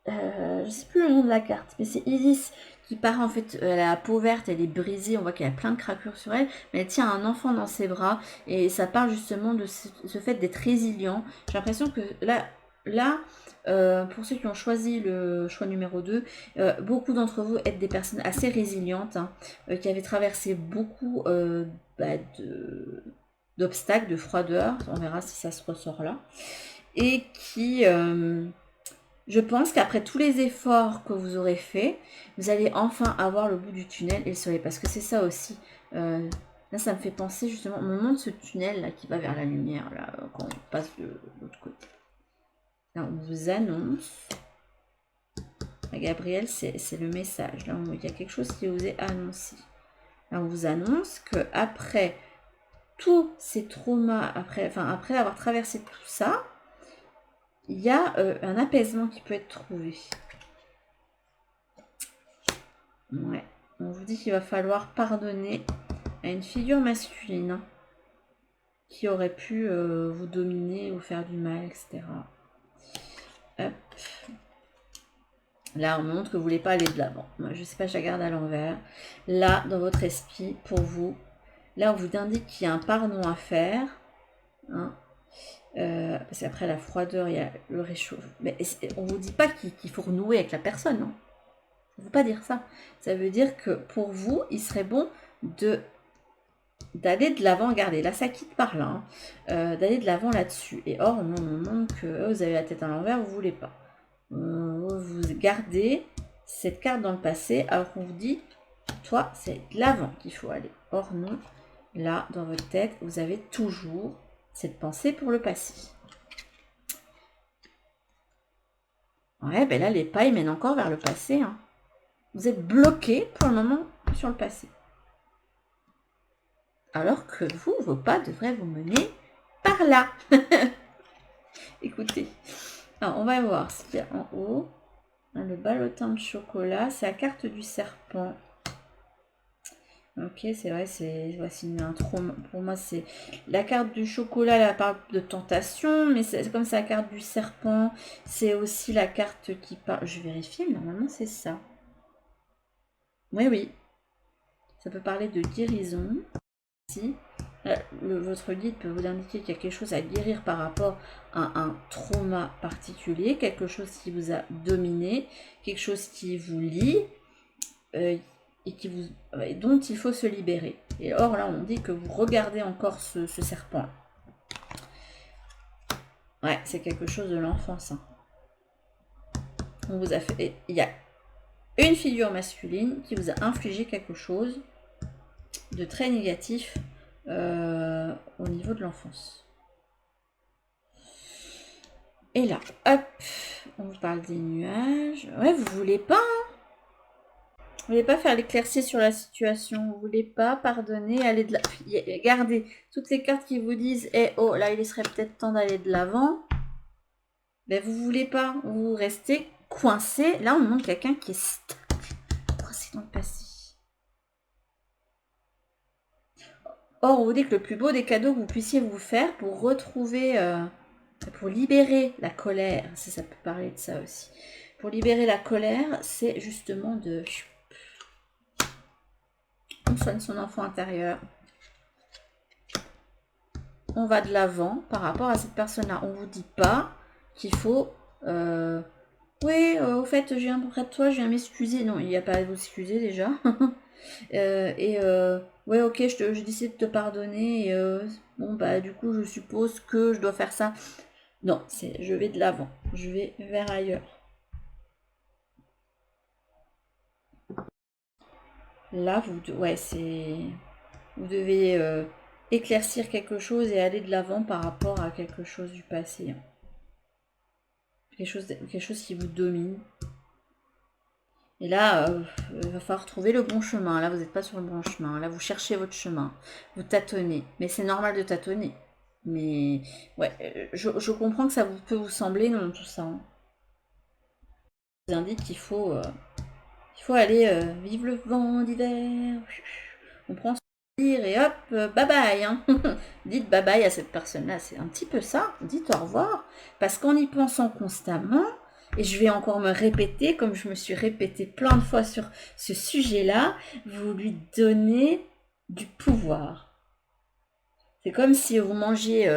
Je ne sais plus le nom de la carte, mais c'est Isis qui part en fait, elle a la peau verte, elle est brisée, on voit qu'elle a plein de craquures sur elle, mais elle tient un enfant dans ses bras, et ça parle justement de ce fait d'être résilient. J'ai l'impression que là pour ceux qui ont choisi le choix numéro 2, beaucoup d'entre vous êtes des personnes assez résilientes, hein, qui avaient traversé beaucoup d'obstacles, de froideur, on verra si ça se ressort là, et qui... je pense qu'après tous les efforts que vous aurez faits, vous allez enfin avoir le bout du tunnel et le soleil. Parce que c'est ça aussi. Là, ça me fait penser justement, on me montre ce tunnel là qui va vers la lumière, là, quand on passe de l'autre côté. Là, on vous annonce. Gabriel, c'est le message. Là, il y a quelque chose qui vous est annoncé. Là, on vous annonce que après tous ces traumas, après avoir traversé tout ça, il y a un apaisement qui peut être trouvé. Ouais. On vous dit qu'il va falloir pardonner à une figure masculine qui aurait pu vous dominer, vous faire du mal, etc. Hop. Là, on me montre que vous ne voulez pas aller de l'avant. Moi, je ne sais pas, je la garde à l'envers. Là, dans votre esprit, pour vous, là, on vous indique qu'il y a un pardon à faire. Hein. Parce qu'après la froideur, il y a le réchauffement. Mais on ne vous dit pas qu'il faut renouer avec la personne. Non. Ça ne veut pas dire ça. Ça veut dire que pour vous, il serait bon de d'aller de l'avant. Regardez, là, ça quitte par là. Hein, d'aller de l'avant là-dessus. Et or, on me montre que vous avez la tête à l'envers, vous ne voulez pas. Vous gardez cette carte dans le passé, alors qu'on vous dit, toi, c'est de l'avant qu'il faut aller. Or, non, là, dans votre tête, vous avez toujours cette pensée pour le passé. Ouais, ben là, les pailles mènent encore vers le passé. Hein. Vous êtes bloqué pour le moment sur le passé. Alors que vous, vos pas devraient vous mener par là. Écoutez. Alors, on va voir ce qu'il y a en haut. Le ballotin de chocolat, c'est la carte du serpent. Ok, c'est vrai, voici un trauma. Pour moi, c'est la carte du chocolat, la part de tentation, mais c'est comme c'est la carte du serpent, c'est aussi la carte qui parle. Je vérifie, mais normalement, c'est ça. Oui, oui. Ça peut parler de guérison. Si. Votre guide peut vous indiquer qu'il y a quelque chose à guérir par rapport à un trauma particulier, quelque chose qui vous a dominé, quelque chose qui vous lie et dont il faut se libérer. Et or là, on dit que vous regardez encore ce serpent. Ouais, c'est quelque chose de l'enfance. Hein. On vous a fait. Il y a une figure masculine qui vous a infligé quelque chose de très négatif au niveau de l'enfance. Et là, hop, on vous parle des nuages. Ouais, vous voulez pas, hein, vous voulez pas faire l'éclaircie sur la situation. Vous voulez pas pardonner, aller de la... Regardez, toutes les cartes qui vous disent eh, oh, là, il serait peut-être temps d'aller de l'avant. Ben, vous voulez pas. Vous restez coincé. Là, on demande quelqu'un qui est coincé dans le passé. Or, on vous dit que le plus beau des cadeaux que vous puissiez vous faire pour retrouver... pour libérer la colère, ça peut parler de ça aussi. Pour libérer la colère, c'est justement de... On soigne son enfant intérieur. On va de l'avant par rapport à cette personne-là. On ne vous dit pas qu'il faut... oui, au fait, je viens près de toi, je viens m'excuser. Non, il n'y a pas à vous excuser déjà. Ouais, ok, je décide de te pardonner. Et, bon, bah, du coup, je suppose que je dois faire ça. Non, je vais de l'avant. Je vais vers ailleurs. Là, vous devez éclaircir quelque chose et aller de l'avant par rapport à quelque chose du passé. Hein. Quelque chose qui vous domine. Et là, il va falloir trouver le bon chemin. Là, vous n'êtes pas sur le bon chemin. Là, vous cherchez votre chemin. Vous tâtonnez. Mais c'est normal de tâtonner. Mais ouais, je comprends que ça peut vous sembler non tout ça. Hein. Je vous indique qu'il faut aller vivre le vent d'hiver. On prend son tir et hop, bye bye. Hein. Dites bye bye à cette personne-là. C'est un petit peu ça. Dites au revoir. Parce qu'en y pensant constamment, et je vais encore me répéter, comme je me suis répétée plein de fois sur ce sujet-là, vous lui donnez du pouvoir. C'est comme si vous mangiez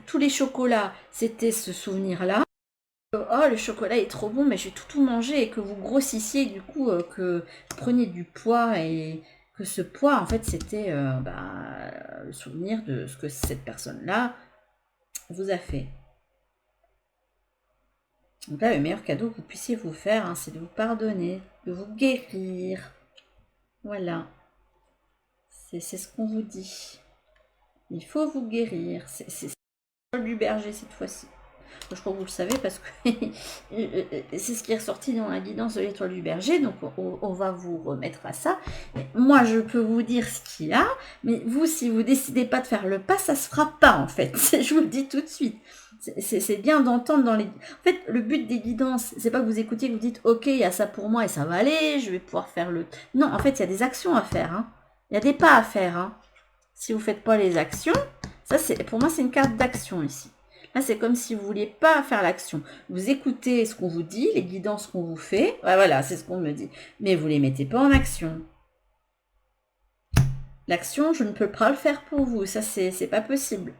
tous les chocolats, c'était ce souvenir-là. Oh, le chocolat est trop bon, mais j'ai tout mangé et que vous grossissiez, du coup, que vous preniez du poids et que ce poids, en fait, c'était le souvenir de ce que cette personne-là vous a fait. Donc là, le meilleur cadeau que vous puissiez vous faire, hein, c'est de vous pardonner, de vous guérir. Voilà. C'est ce qu'on vous dit. Il faut vous guérir. C'est l'étoile du berger cette fois-ci. Je crois que vous le savez parce que c'est ce qui est ressorti dans la guidance de l'étoile du berger. Donc on va vous remettre à ça. Mais moi, je peux vous dire ce qu'il y a. Mais vous, si vous décidez pas de faire le pas, ça se fera pas en fait. Je vous le dis tout de suite. C'est bien d'entendre dans les... En fait, le but des guidances, c'est pas que vous écoutiez, que vous dites, ok, il y a ça pour moi et ça va aller, je vais pouvoir faire le... Non, en fait, il y a des actions à faire. Hein. Il y a des pas à faire. Hein. Si vous faites pas les actions, ça, pour moi, c'est une carte d'action ici. Là, c'est comme si vous ne vouliez pas faire l'action. Vous écoutez ce qu'on vous dit, les guidances qu'on vous fait. Ouais, voilà, c'est ce qu'on me dit. Mais vous ne les mettez pas en action. L'action, je ne peux pas le faire pour vous. Ça, c'est pas possible.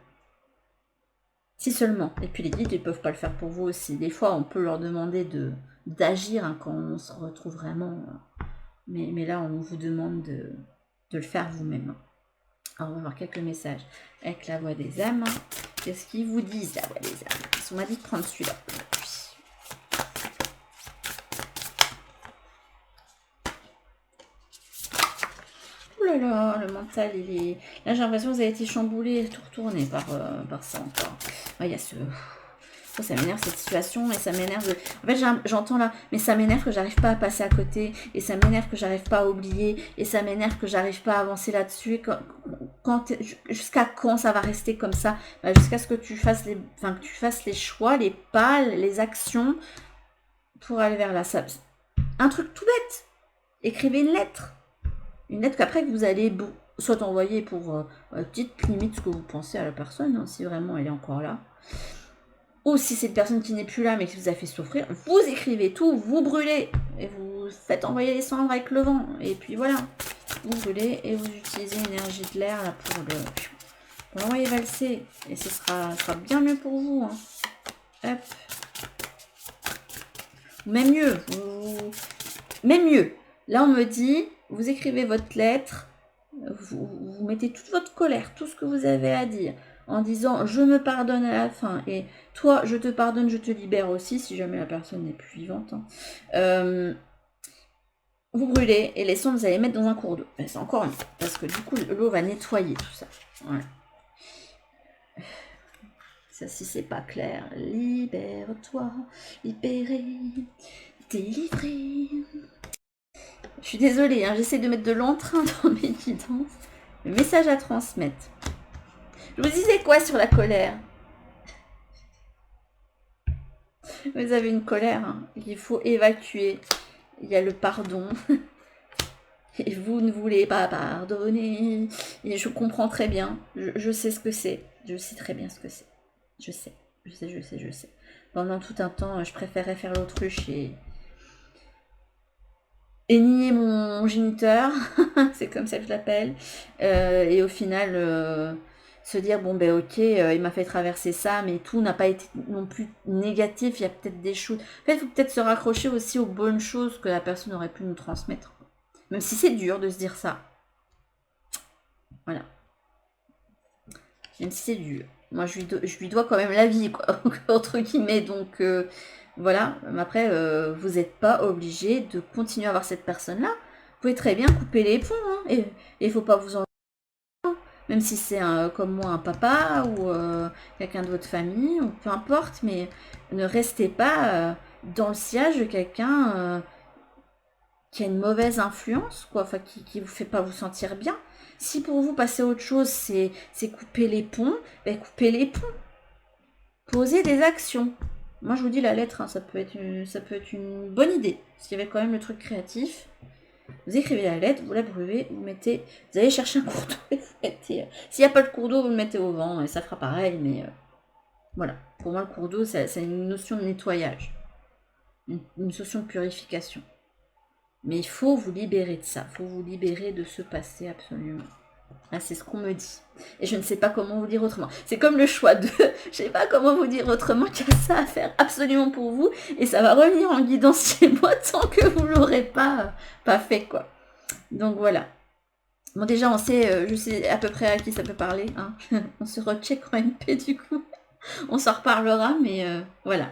Si seulement. Et puis les guides, ils ne peuvent pas le faire pour vous aussi. Des fois, on peut leur demander d'agir hein, quand on se retrouve vraiment. Mais là, on vous demande de le faire vous-même. Alors, on va voir quelques messages avec la voix des âmes. Qu'est-ce qu'ils vous disent, la voix des âmes? On m'a dit de prendre celui-là. Ouh là là, le mental, il est... Là, j'ai l'impression que vous avez été chamboulé et tout retourné par ça encore. Il y a ce... Ça m'énerve cette situation et ça m'énerve. En fait, j'entends là, mais ça m'énerve que j'arrive pas à passer à côté et ça m'énerve que j'arrive pas à oublier et ça m'énerve que j'arrive pas à avancer là-dessus. Jusqu'à quand ça va rester comme ça? Jusqu'à ce que tu fasses les choix, les pas, les actions pour aller vers là. Un truc tout bête. Écrivez une lettre. Une lettre qu'après que vous allez soit envoyer pour petite limite ce que vous pensez à la personne, hein, si vraiment elle est encore là. Ou si c'est une personne qui n'est plus là mais qui vous a fait souffrir, vous écrivez tout, vous brûlez et vous faites envoyer les cendres avec le vent. Et puis voilà, vous brûlez et vous utilisez l'énergie de l'air là pour l'envoyer valser. Et ce sera bien mieux pour vous. Hein. Hop. Même mieux. Même mieux. Là on me dit, vous écrivez votre lettre, vous mettez toute votre colère, tout ce que vous avez à dire, en disant je me pardonne à la fin et toi je te pardonne, je te libère aussi si jamais la personne n'est plus vivante. Hein. Vous brûlez et les cendres vous allez mettre dans un cours d'eau. C'est encore mieux parce que du coup l'eau va nettoyer tout ça. Voilà. Ça si c'est pas clair, libère-toi, libéré, délivré. Je suis désolée, hein, j'essaie de mettre de l'entrain dans mes guidances. Le message à transmettre. Je vous disais quoi sur la colère? Vous avez une colère hein, qu'il faut évacuer. Il y a le pardon. Et vous ne voulez pas pardonner. Et je comprends très bien. Je sais ce que c'est. Je sais très bien ce que c'est. Je sais. Pendant tout un temps, je préférais faire l'autruche et nier mon géniteur. C'est comme ça que je l'appelle. Et au final... se dire bon ben ok il m'a fait traverser ça mais tout n'a pas été non plus négatif, il y a peut-être des choses en fait il faut peut-être se raccrocher aussi aux bonnes choses que la personne aurait pu nous transmettre, même si c'est dur de se dire ça, voilà, même si c'est dur, moi je lui dois quand même la vie quoi entre guillemets, donc voilà, après vous n'êtes pas obligé de continuer à avoir cette personne là, vous pouvez très bien couper les ponts hein, et il faut pas vous en même si c'est comme moi un papa ou quelqu'un de votre famille, ou peu importe, mais ne restez pas dans le sillage de quelqu'un qui a une mauvaise influence, quoi, enfin qui vous fait pas vous sentir bien. Si pour vous passer à autre chose, c'est couper les ponts, ben coupez les ponts. Posez des actions. Moi je vous dis la lettre, hein, ça peut être une bonne idée, parce qu'il y avait quand même le truc créatif. Vous écrivez la lettre, vous la brûlez, vous allez chercher un cours d'eau et vous mettez. S'il n'y a pas de cours d'eau, vous le mettez au vent et ça fera pareil, mais voilà. Pour moi, le cours d'eau, c'est une notion de nettoyage, une notion de purification. Mais il faut vous libérer de ça, il faut vous libérer de ce passé absolument. Ah, c'est ce qu'on me dit. Et je ne sais pas comment vous dire autrement. C'est comme le choix de... Je ne sais pas comment vous dire autrement qu'il y a ça à faire absolument pour vous. Et ça va revenir en guidance chez moi tant que vous ne l'aurez pas fait, quoi. Donc voilà. Bon, déjà, on sait, je sais à peu près à qui ça peut parler. Hein. On se recheck en MP du coup. On s'en reparlera, mais voilà.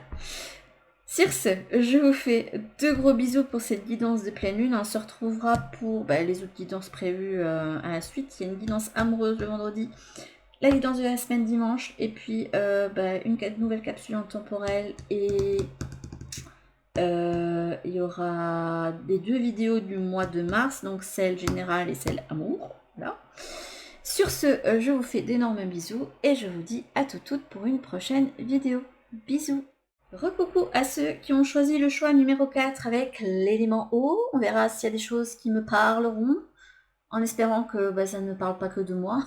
Sur ce, je vous fais de gros bisous pour cette guidance de pleine lune. On se retrouvera pour les autres guidances prévues à la suite. Il y a une guidance amoureuse le vendredi, la guidance de la semaine dimanche, et puis une nouvelle capsule temporelle. Et il y aura des 2 vidéos du mois de mars, donc celle générale et celle amour. Voilà. Sur ce, je vous fais d'énormes bisous et je vous dis à toutes pour une prochaine vidéo. Bisous! Recoucou à ceux qui ont choisi le choix numéro 4 avec l'élément eau. On verra s'il y a des choses qui me parleront, en espérant que ça ne parle pas que de moi.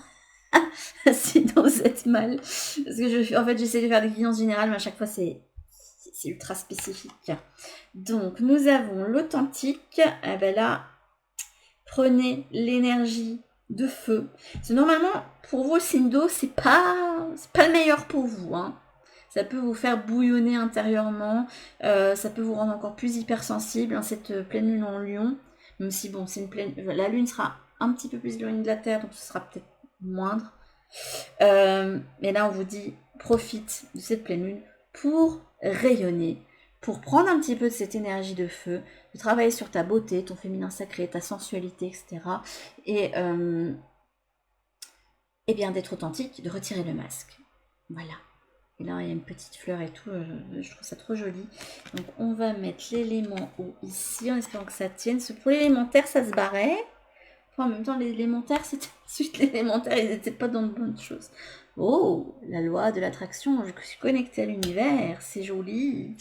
Sinon vous êtes mal. Parce que en fait j'essaie de faire des guidances générales, mais à chaque fois c'est ultra spécifique. Donc nous avons l'authentique. Là, prenez l'énergie de feu. Parce que normalement, pour vous, le signe d'eau, c'est pas le meilleur pour vous. Hein. Ça peut vous faire bouillonner intérieurement. Ça peut vous rendre encore plus hypersensible, hein, cette pleine lune en lion. Même si, bon, c'est une pleine... La lune sera un petit peu plus éloignée de la Terre, donc ce sera peut-être moindre. Mais là, on vous dit, profite de cette pleine lune pour rayonner, pour prendre un petit peu de cette énergie de feu, de travailler sur ta beauté, ton féminin sacré, ta sensualité, etc. Et bien d'être authentique, de retirer le masque. Voilà. Et là, il y a une petite fleur et tout, je trouve ça trop joli. Donc, on va mettre l'élément eau ici, en espérant que ça tienne. Pour l'élémentaire, ça se barrait. Enfin, en même temps, l'élémentaire, c'était ensuite l'élémentaire, ils n'étaient pas dans de bonnes choses. Oh, la loi de l'attraction, je suis connectée à l'univers, c'est joli.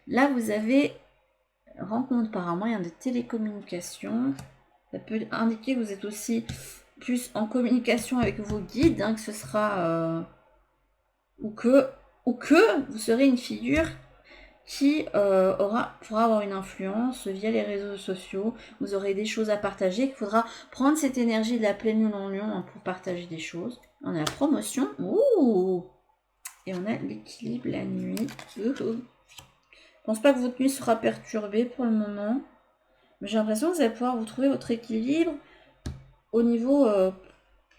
Là, vous avez rencontre par un moyen de télécommunication. Ça peut indiquer que vous êtes aussi plus en communication avec vos guides, hein, que ce sera... ou que vous serez une figure qui pourra avoir une influence via les réseaux sociaux. Vous aurez des choses à partager, qu'il faudra prendre cette énergie de la pleine lune en lion, hein, pour partager des choses. On a la promotion. Ouh, et on a l'équilibre la nuit. Je pense pas que votre nuit sera perturbée pour le moment. Mais j'ai l'impression que vous allez pouvoir vous trouver votre équilibre au niveau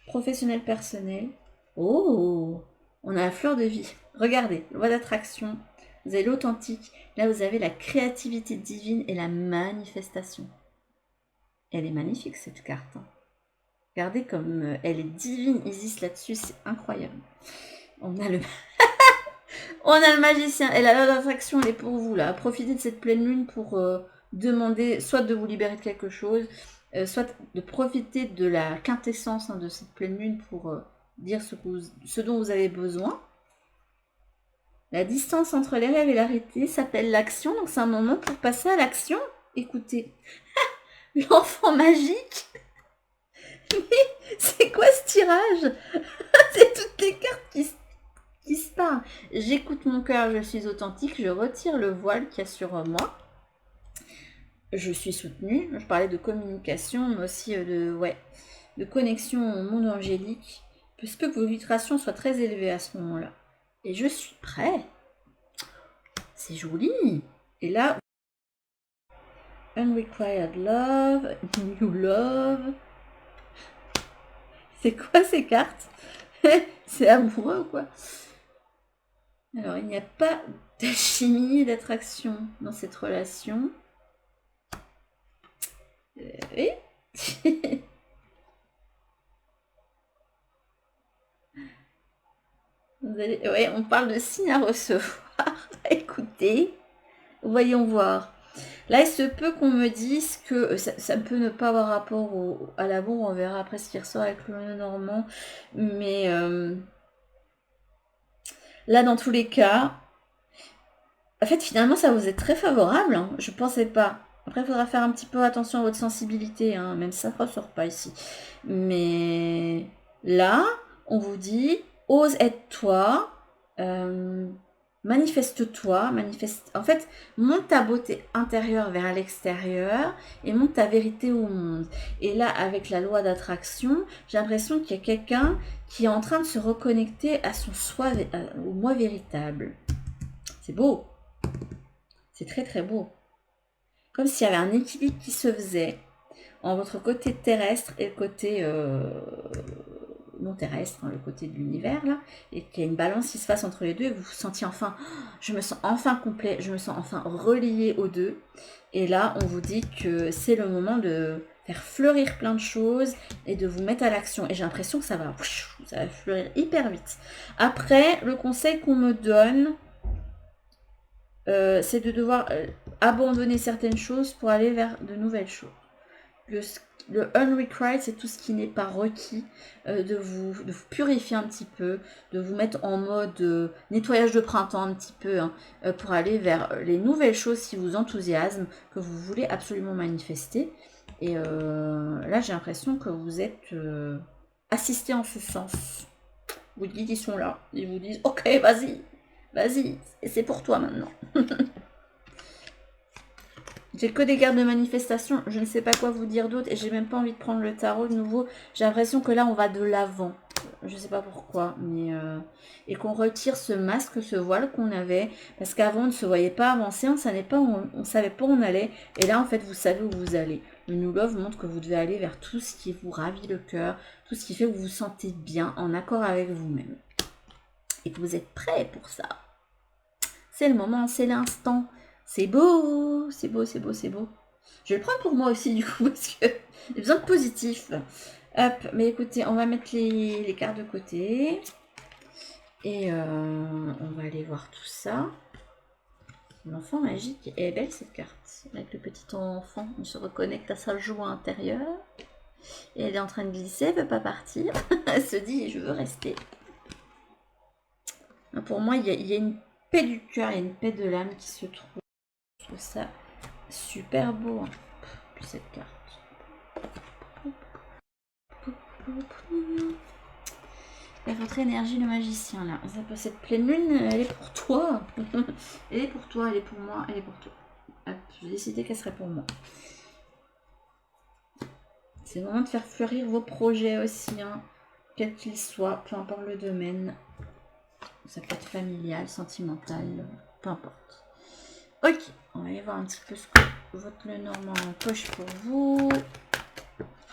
professionnel personnel. Oh, on a la fleur de vie. Regardez, loi d'attraction. Vous avez l'authentique. Là, vous avez la créativité divine et la manifestation. Elle est magnifique, cette carte. Hein. Regardez comme elle est divine, Isis, là-dessus. C'est incroyable. On a le... on a le magicien. Et la loi d'attraction, elle est pour vous, là. Profitez de cette pleine lune pour demander soit de vous libérer de quelque chose, soit de profiter de la quintessence, hein, de cette pleine lune pour dire ce dont vous avez besoin. La distance entre les rêves et la réalité s'appelle l'action, donc c'est un moment pour passer à l'action. Écoutez, l'enfant magique. Mais c'est quoi ce tirage? C'est toutes les cartes qui se parlent. J'écoute mon cœur, je suis authentique, je retire le voile qu'il y a sur moi. Je suis soutenue. Je parlais de communication, mais aussi de connexion au monde angélique. Il se peut que vos vibrations soient très élevées à ce moment-là. Et je suis prêt. C'est joli. Et là, Unrequited Love, New Love. C'est quoi ces cartes? C'est amoureux ou quoi? Alors, il n'y a pas d'alchimie, d'attraction dans cette relation. Oui. Ouais, on parle de signe à recevoir. Écoutez, voyons voir. Là, il se peut qu'on me dise que ça peut ne pas avoir rapport à l'amour. On verra après ce qui ressort avec le normand. Mais là, dans tous les cas, en fait, finalement, ça vous est très favorable. Hein. Je pensais pas. Après, il faudra faire un petit peu attention à votre sensibilité. Hein. Même ça ne ressort pas ici. Mais là, on vous dit, ose être toi. Manifeste-toi, en fait, monte ta beauté intérieure vers l'extérieur et monte ta vérité au monde. Et là, avec la loi d'attraction, j'ai l'impression qu'il y a quelqu'un qui est en train de se reconnecter à son soi, au moi véritable. C'est beau. C'est très très beau. Comme s'il y avait un équilibre qui se faisait en votre côté terrestre et le côté non terrestre, hein, le côté de l'univers là, et qu'il y a une balance qui se fasse entre les deux, et vous vous sentiez enfin, je me sens enfin complet, je me sens enfin relié aux deux. Et là, on vous dit que c'est le moment de faire fleurir plein de choses et de vous mettre à l'action. Et j'ai l'impression que ça va fleurir hyper vite. Après, le conseil qu'on me donne, c'est de devoir abandonner certaines choses pour aller vers de nouvelles choses. Le unrequited, c'est tout ce qui n'est pas requis, de vous purifier un petit peu, de vous mettre en mode nettoyage de printemps un petit peu, hein, pour aller vers les nouvelles choses qui vous enthousiasment, que vous voulez absolument manifester. Et là, j'ai l'impression que vous êtes assisté en ce sens. Vos guides, ils sont là. Ils vous disent, ok, vas-y, c'est pour toi maintenant. J'ai que des cartes de manifestation, je ne sais pas quoi vous dire d'autre et j'ai même pas envie de prendre le tarot de nouveau. J'ai l'impression que là on va de l'avant. Je sais pas pourquoi, mais et qu'on retire ce masque, ce voile qu'on avait, parce qu'avant on ne se voyait pas avancer, on savait pas où on allait, et là en fait vous savez où vous allez. Le New Love montre que vous devez aller vers tout ce qui vous ravit le cœur, tout ce qui fait que vous vous sentez bien, en accord avec vous-même. Et que vous êtes prêt pour ça. C'est le moment, c'est l'instant. C'est beau, c'est beau, c'est beau, c'est beau. Je vais le prendre pour moi aussi du coup, parce que j'ai besoin de positif. Hop, mais écoutez, on va mettre les cartes de côté. Et on va aller voir tout ça. L'enfant magique est belle cette carte. Avec le petit enfant, on se reconnecte à sa joie intérieure. Et elle est en train de glisser, elle ne veut pas partir. Elle se dit, je veux rester. Pour moi, il y a une paix du cœur, il y a une paix de l'âme qui se trouve. Je trouve ça super beau, hein, cette carte. Et votre énergie, le magicien, là. Cette pleine lune, elle est pour toi. Elle est pour toi, elle est pour moi, elle est pour toi. Hop, j'ai décidé qu'elle serait pour moi. C'est le moment de faire fleurir vos projets aussi, hein, quels qu'ils soient, peu importe le domaine. Ça peut être familial, sentimental, peu importe. Ok, on va aller voir un petit peu ce que votre Lenormand poche pour vous.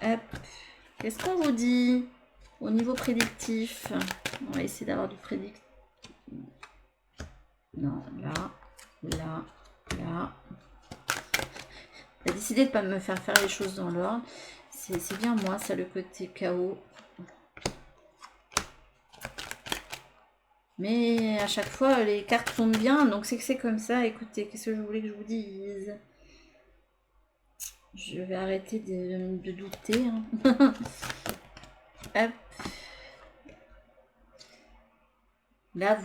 Hop, qu'est-ce qu'on vous dit au niveau prédictif? On va essayer d'avoir du prédictif. Non, là, là, là. J'ai décidé de ne pas me faire les choses dans l'ordre. C'est bien moi, ça, le côté chaos. Mais à chaque fois, les cartes tombent bien, donc c'est que c'est comme ça. Écoutez, qu'est-ce que je voulais que je vous dise? Je vais arrêter de douter. Hein. Hop. Là,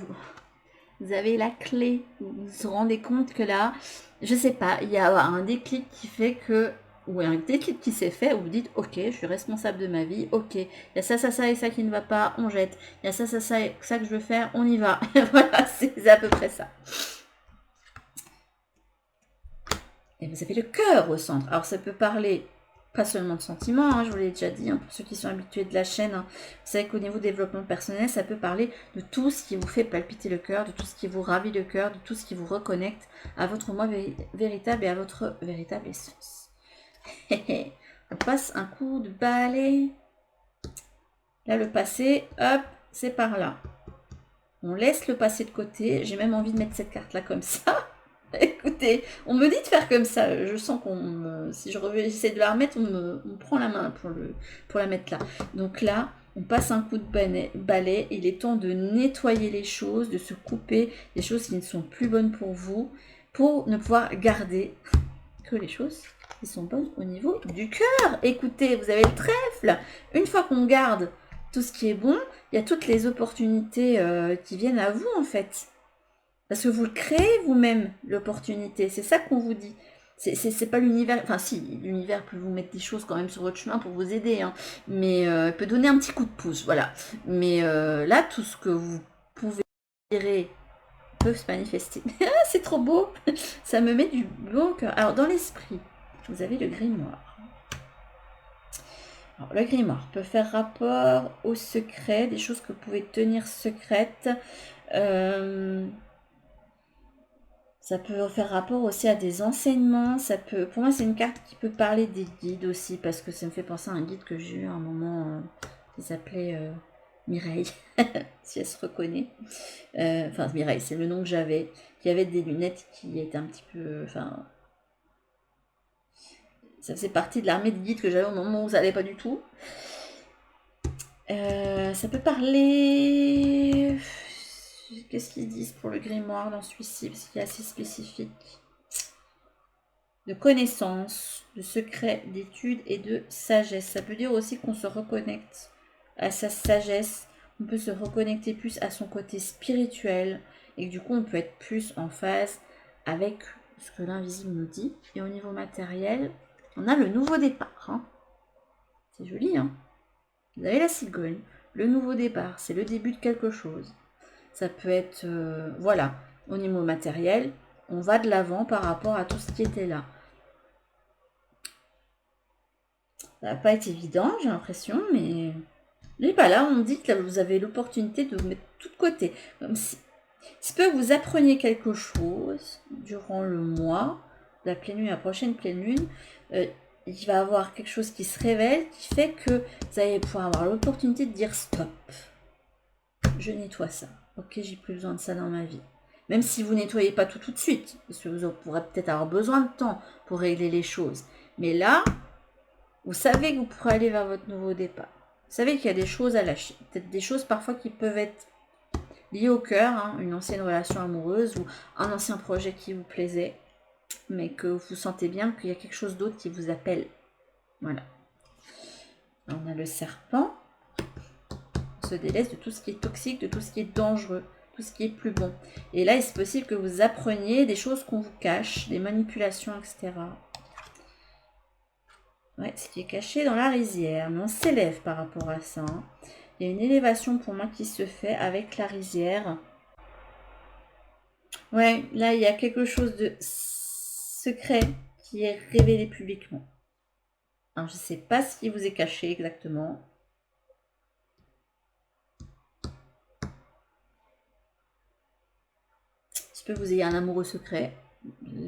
vous avez la clé. Vous vous rendez compte que là, je sais pas, il y a un déclic qui fait que... Ou un déclic qui s'est fait où vous dites, ok, je suis responsable de ma vie, ok, il y a ça, ça, ça et ça qui ne va pas, on jette. Il y a ça, ça, ça et ça que je veux faire, on y va. Voilà, c'est à peu près ça. Et vous avez le cœur au centre. Alors ça peut parler pas seulement de sentiments, hein, je vous l'ai déjà dit, hein, pour ceux qui sont habitués de la chaîne, hein, vous savez qu'au niveau développement personnel, ça peut parler de tout ce qui vous fait palpiter le cœur, de tout ce qui vous ravit le cœur, de tout ce qui vous reconnecte à votre moi véritable et à votre véritable essence. On passe un coup de balai. Là, le passé, hop, c'est par là. On laisse le passé de côté. J'ai même envie de mettre cette carte-là comme ça. Écoutez, on me dit de faire comme ça. Je sens qu'on si j'essaie de la remettre, on me prend la main pour la mettre là. Donc là, on passe un coup de balai. Il est temps de nettoyer les choses, de se couper des choses qui ne sont plus bonnes pour vous, pour ne pouvoir garder que les choses qui sont bonnes au niveau du cœur. Écoutez, vous avez le trèfle. Une fois qu'on garde tout ce qui est bon, il y a toutes les opportunités qui viennent à vous en fait. Parce que vous le créez vous-même, l'opportunité. C'est ça qu'on vous dit. C'est pas l'univers... Enfin si, l'univers peut vous mettre des choses quand même sur votre chemin pour vous aider. Hein, mais peut donner un petit coup de pouce, voilà. Mais là, tout ce que vous pouvez gérer peut se manifester. C'est trop beau. Ça me met du bon cœur. Alors, dans l'esprit, vous avez le grimoire. Alors, le grimoire peut faire rapport au secret, des choses que vous pouvez tenir secrètes. Ça peut faire rapport aussi à des enseignements. Ça peut, pour moi, c'est une carte qui peut parler des guides aussi, parce que ça me fait penser à un guide que j'ai eu à un moment qui s'appelait Mireille, si elle se reconnaît. Enfin, Mireille, c'est le nom que j'avais. Qui avait des lunettes qui étaient un petit peu... Enfin, ça faisait partie de l'armée de guides que j'avais au moment où ça n'allait pas du tout. Ça peut parler... Qu'est-ce qu'ils disent pour le grimoire dans celui-ci? Parce qu'il est assez spécifique. De connaissances, de secrets, d'études et de sagesse. Ça peut dire aussi qu'on se reconnecte à sa sagesse. On peut se reconnecter plus à son côté spirituel. Et du coup, on peut être plus en phase avec ce que l'invisible nous dit. Et au niveau matériel, on a le nouveau départ. Hein. C'est joli, hein? Vous avez la cigogne. Le nouveau départ, c'est le début de quelque chose. Ça peut être, voilà, au niveau matériel, on va de l'avant par rapport à tout ce qui était là. Ça va pas être évident, j'ai l'impression, mais... Et bah là, on dit que là, vous avez l'opportunité de vous mettre tout de côté. Comme si... Il se peut que vous appreniez quelque chose durant le mois, la pleine lune, la prochaine pleine lune. il va y avoir quelque chose qui se révèle, qui fait que vous allez pouvoir avoir l'opportunité de dire stop. Je nettoie ça. Ok, j'ai plus besoin de ça dans ma vie. Même si vous nettoyez pas tout de suite, parce que vous pourrez peut-être avoir besoin de temps pour régler les choses. Mais là, vous savez que vous pourrez aller vers votre nouveau départ. Vous savez qu'il y a des choses à lâcher. Peut-être des choses parfois qui peuvent être liées au cœur, hein, une ancienne relation amoureuse ou un ancien projet qui vous plaisait, mais que vous sentez bien qu'il y a quelque chose d'autre qui vous appelle. Voilà. On a le serpent. On se délaisse de tout ce qui est toxique, de tout ce qui est dangereux, tout ce qui est plus bon. Et là, il est possible que vous appreniez des choses qu'on vous cache, des manipulations, etc. Ouais, ce qui est caché dans la rizière. Mais on s'élève par rapport à ça. Hein. Il y a une élévation pour moi qui se fait avec la rizière. Ouais, là, il y a quelque chose de secret qui est révélé publiquement. Alors, je ne sais pas ce qui vous est caché exactement. Il se peut que vous ayez un amoureux secret.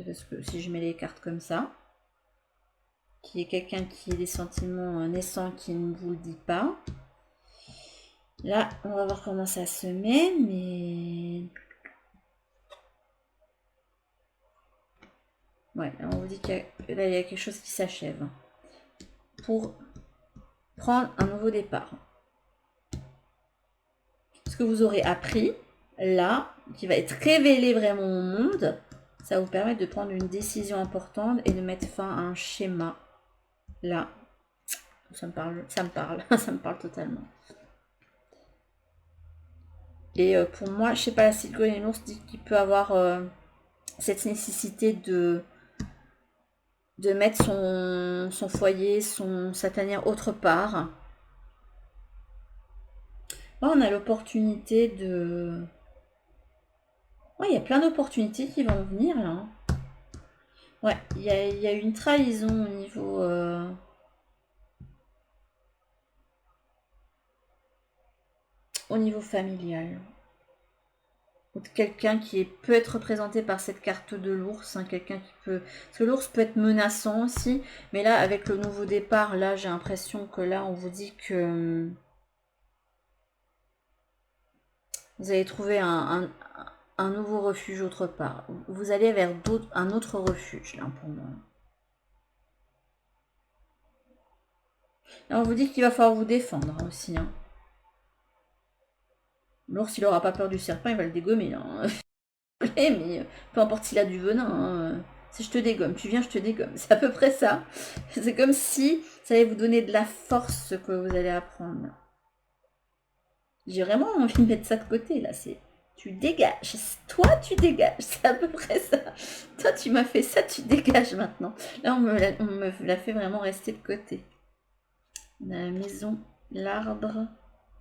Parce que si je mets les cartes comme ça, qui est quelqu'un qui a des sentiments naissants qui ne vous le dit pas. Là, on va voir comment ça se met, mais... Ouais, là, on vous dit qu'il y a quelque chose qui s'achève. Pour prendre un nouveau départ. Ce que vous aurez appris, là, qui va être révélé vraiment au monde, ça va vous permettre de prendre une décision importante et de mettre fin à un schéma. Là, ça me parle, ça me parle totalement. Et pour moi, je sais pas, la cigogne et l'ours dit qu'il peut avoir cette nécessité de mettre son foyer, sa tanière autre part. Là, on a l'opportunité de... Ouais, il y a plein d'opportunités qui vont venir, là. Ouais, il y a une trahison au niveau familial. Ou de quelqu'un qui peut être représenté par cette carte de l'ours, hein, quelqu'un qui peut... Parce que l'ours peut être menaçant aussi, mais là, avec le nouveau départ, là, j'ai l'impression que là, on vous dit que... Vous allez trouver un nouveau refuge autre part. Vous allez vers un autre refuge, là, pour moi. Là, on vous dit qu'il va falloir vous défendre hein, aussi. Hein. L'ours, il n'aura pas peur du serpent, il va le dégommer. Là, hein. Mais peu importe s'il a du venin. Hein. Si je te dégomme, tu viens, je te dégomme. C'est à peu près ça. C'est comme si ça allait vous donner de la force, ce que vous allez apprendre. J'ai vraiment envie de mettre ça de côté, là. C'est... Tu dégages. Toi, tu dégages. C'est à peu près ça. Toi, tu m'as fait ça, tu dégages maintenant. Là, on me l'a fait vraiment rester de côté. On a la maison, l'arbre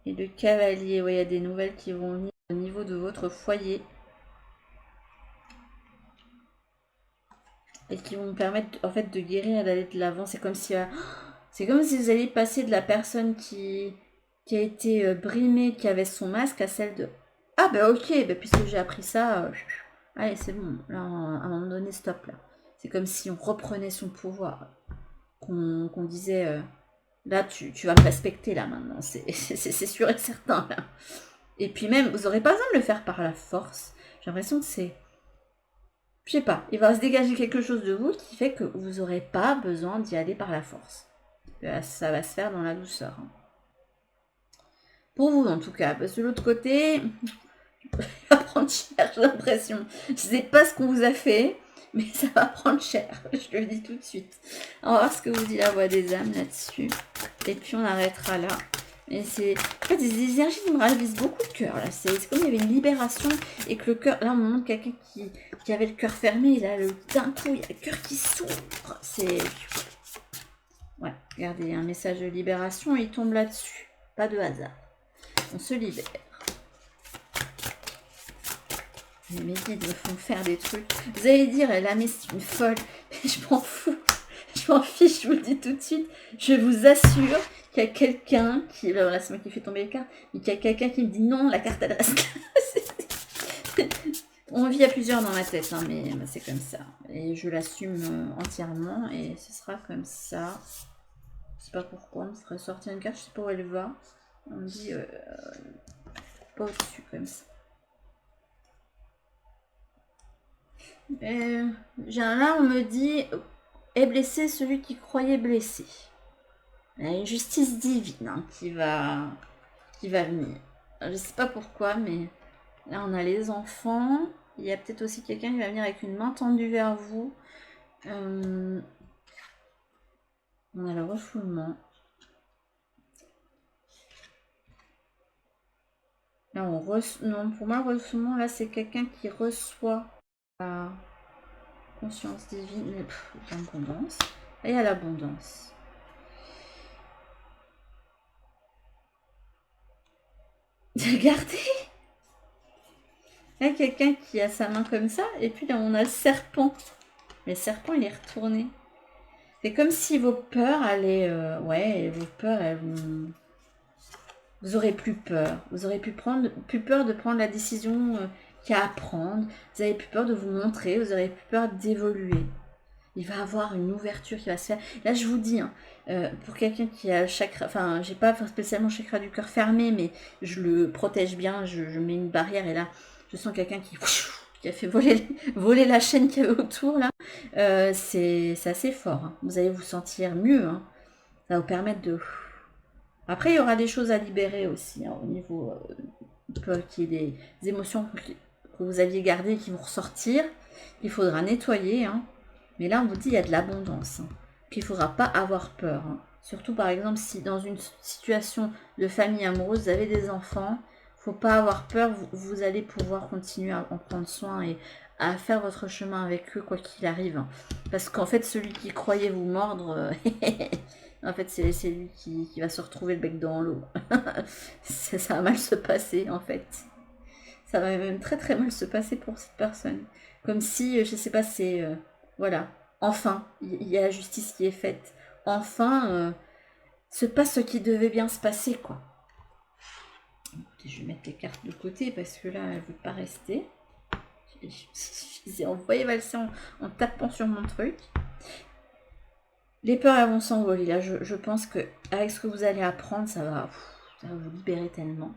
et le cavalier. Ouais, il y a des nouvelles qui vont venir au niveau de votre foyer. Et qui vont vous permettre, en fait, de guérir et d'aller de l'avant. C'est comme si vous alliez passer de la personne qui a été brimée, qui avait son masque, à celle de... Ah bah ok, bah, puisque j'ai appris ça, allez c'est bon, là à un moment donné stop là. C'est comme si on reprenait son pouvoir, qu'on disait, là tu vas me respecter là maintenant, c'est sûr et certain là. Et puis même, vous n'aurez pas besoin de le faire par la force, j'ai l'impression que c'est... Je sais pas, il va se dégager quelque chose de vous qui fait que vous n'aurez pas besoin d'y aller par la force. Ça va se faire dans la douceur. Hein. Pour vous en tout cas, parce que de l'autre côté... Ça va prendre cher, j'ai l'impression. Je sais pas ce qu'on vous a fait, mais ça va prendre cher. Je le dis tout de suite. On va voir ce que vous dit la voix des âmes là-dessus. Et puis on arrêtera là. Et c'est en fait des énergies qui me ravissent beaucoup le cœur. Là, c'est comme il y avait une libération et que le cœur. Là, on me montre quelqu'un qui avait le cœur fermé. Et là, d'un coup, il y a le cœur qui s'ouvre. C'est. Ouais, regardez, un message de libération, il tombe là-dessus. Pas de hasard. On se libère. Mes guides me font faire des trucs. Vous allez dire, elle a mais c'est une folle. Mais je m'en fous. Je m'en fiche, je vous le dis tout de suite. Je vous assure qu'il y a quelqu'un qui... Là, c'est moi qui fais tomber les cartes. Mais qu'il y a quelqu'un qui me dit non, la carte, elle reste là. On vit à plusieurs dans ma tête, hein, mais c'est comme ça. Et je l'assume entièrement, et ce sera comme ça. Je sais pas pourquoi, on me serait sorti une carte, je sais pas où elle va. On me dit pas au-dessus, comme ça. Là, on me dit est blessé celui qui croyait blessé. Il y a une justice divine hein, qui va venir. Je sais pas pourquoi, mais là, on a les enfants. Il y a peut-être aussi quelqu'un qui va venir avec une main tendue vers vous. On a le refoulement. Là, non, pour moi, le refoulement, là, c'est quelqu'un qui reçoit la conscience divine. L'abondance. Et il y a l'abondance. Regardez! Là, quelqu'un qui a sa main comme ça, et puis là, on a le serpent. Le serpent, il est retourné. C'est comme si vos peurs allaient... ouais, vos peurs, elles vont... Vous aurez plus peur. Vous aurez plus peur de prendre la décision qu'il y a à prendre. Vous avez plus peur de vous montrer. Vous aurez plus peur d'évoluer. Il va y avoir une ouverture qui va se faire. Là, je vous dis, hein, pour quelqu'un qui a le chakra... Enfin, j'ai pas spécialement le chakra du cœur fermé, mais je le protège bien. Je mets une barrière et là, je sens quelqu'un qui a fait voler la chaîne qu'il y avait autour, là. C'est assez fort. Hein. Vous allez vous sentir mieux. Hein. Ça va vous permettre de... Après, il y aura des choses à libérer aussi, hein, au niveau... qu'il y ait des émotions que vous aviez gardées et qui vont ressortir. Il faudra nettoyer, hein. Mais là, on vous dit, il y a de l'abondance. Hein. Qu'il ne faudra pas avoir peur. Hein. Surtout, par exemple, si dans une situation de famille amoureuse, vous avez des enfants, il ne faut pas avoir peur. Vous allez pouvoir continuer à en prendre soin et à faire votre chemin avec eux, quoi qu'il arrive. Hein. Parce qu'en fait, celui qui croyait vous mordre, en fait, c'est lui qui va se retrouver le bec dans l'eau. Ça va mal se passer, en fait. Ça va même très très mal se passer pour cette personne. Comme si, je sais pas, c'est... voilà. Enfin, il y a la justice qui est faite. Enfin, se passe ce qui devait bien se passer, quoi. Écoutez, je vais mettre les cartes de côté parce que là, elles ne veulent pas rester. Je les ai envoyées valser en tapant sur mon truc. Les peurs, elles vont s'envoler. Là, je pense que avec ce que vous allez apprendre, ça va vous libérer tellement.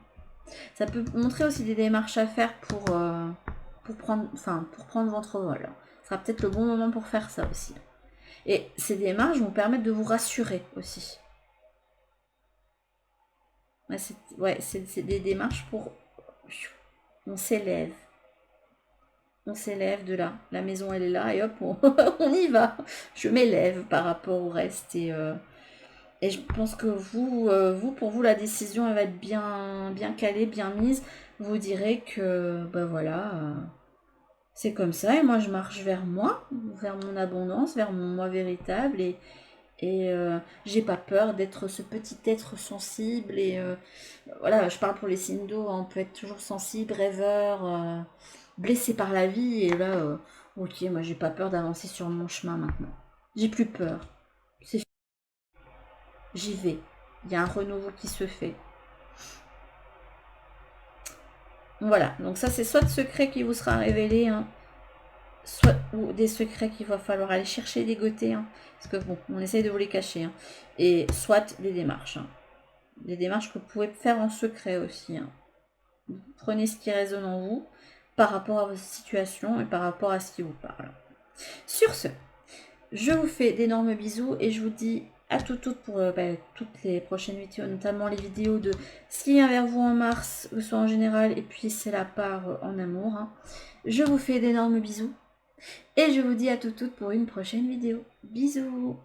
Ça peut montrer aussi des démarches à faire pour prendre votre vol. Ce sera peut-être le bon moment pour faire ça aussi. Et ces démarches vont permettre de vous rassurer aussi. Ouais, c'est des démarches pour... On s'élève. On s'élève de là. La maison, elle est là et hop, on y va. Je m'élève par rapport au reste et je pense que pour vous, la décision, elle va être bien calée, bien mise. Vous direz que, ben voilà, c'est comme ça. Et moi, je marche vers moi, vers mon abondance, vers mon moi véritable. Et j'ai pas peur d'être ce petit être sensible. Et voilà, je parle pour les signes d'eau. On peut être toujours sensible, rêveur, blessé par la vie. Et là, ok, moi, j'ai pas peur d'avancer sur mon chemin maintenant. J'ai plus peur. C'est J'y vais. Il y a un renouveau qui se fait. Voilà, donc ça c'est soit de secret qui vous sera révélé, hein, soit ou des secrets qu'il va falloir aller chercher, dégoter, hein, parce que bon, on essaye de vous les cacher, hein, et soit des démarches. Hein, des démarches que vous pouvez faire en secret aussi. Hein. Prenez ce qui résonne en vous par rapport à votre situation et par rapport à ce qui vous parle. Sur ce, je vous fais d'énormes bisous et je vous dis à toutes pour toutes les prochaines vidéos, notamment les vidéos de ce qui vient vers vous en mars, que ce soit en général, et puis c'est la part en amour. Hein. Je vous fais d'énormes bisous et je vous dis à toutes pour une prochaine vidéo. Bisous!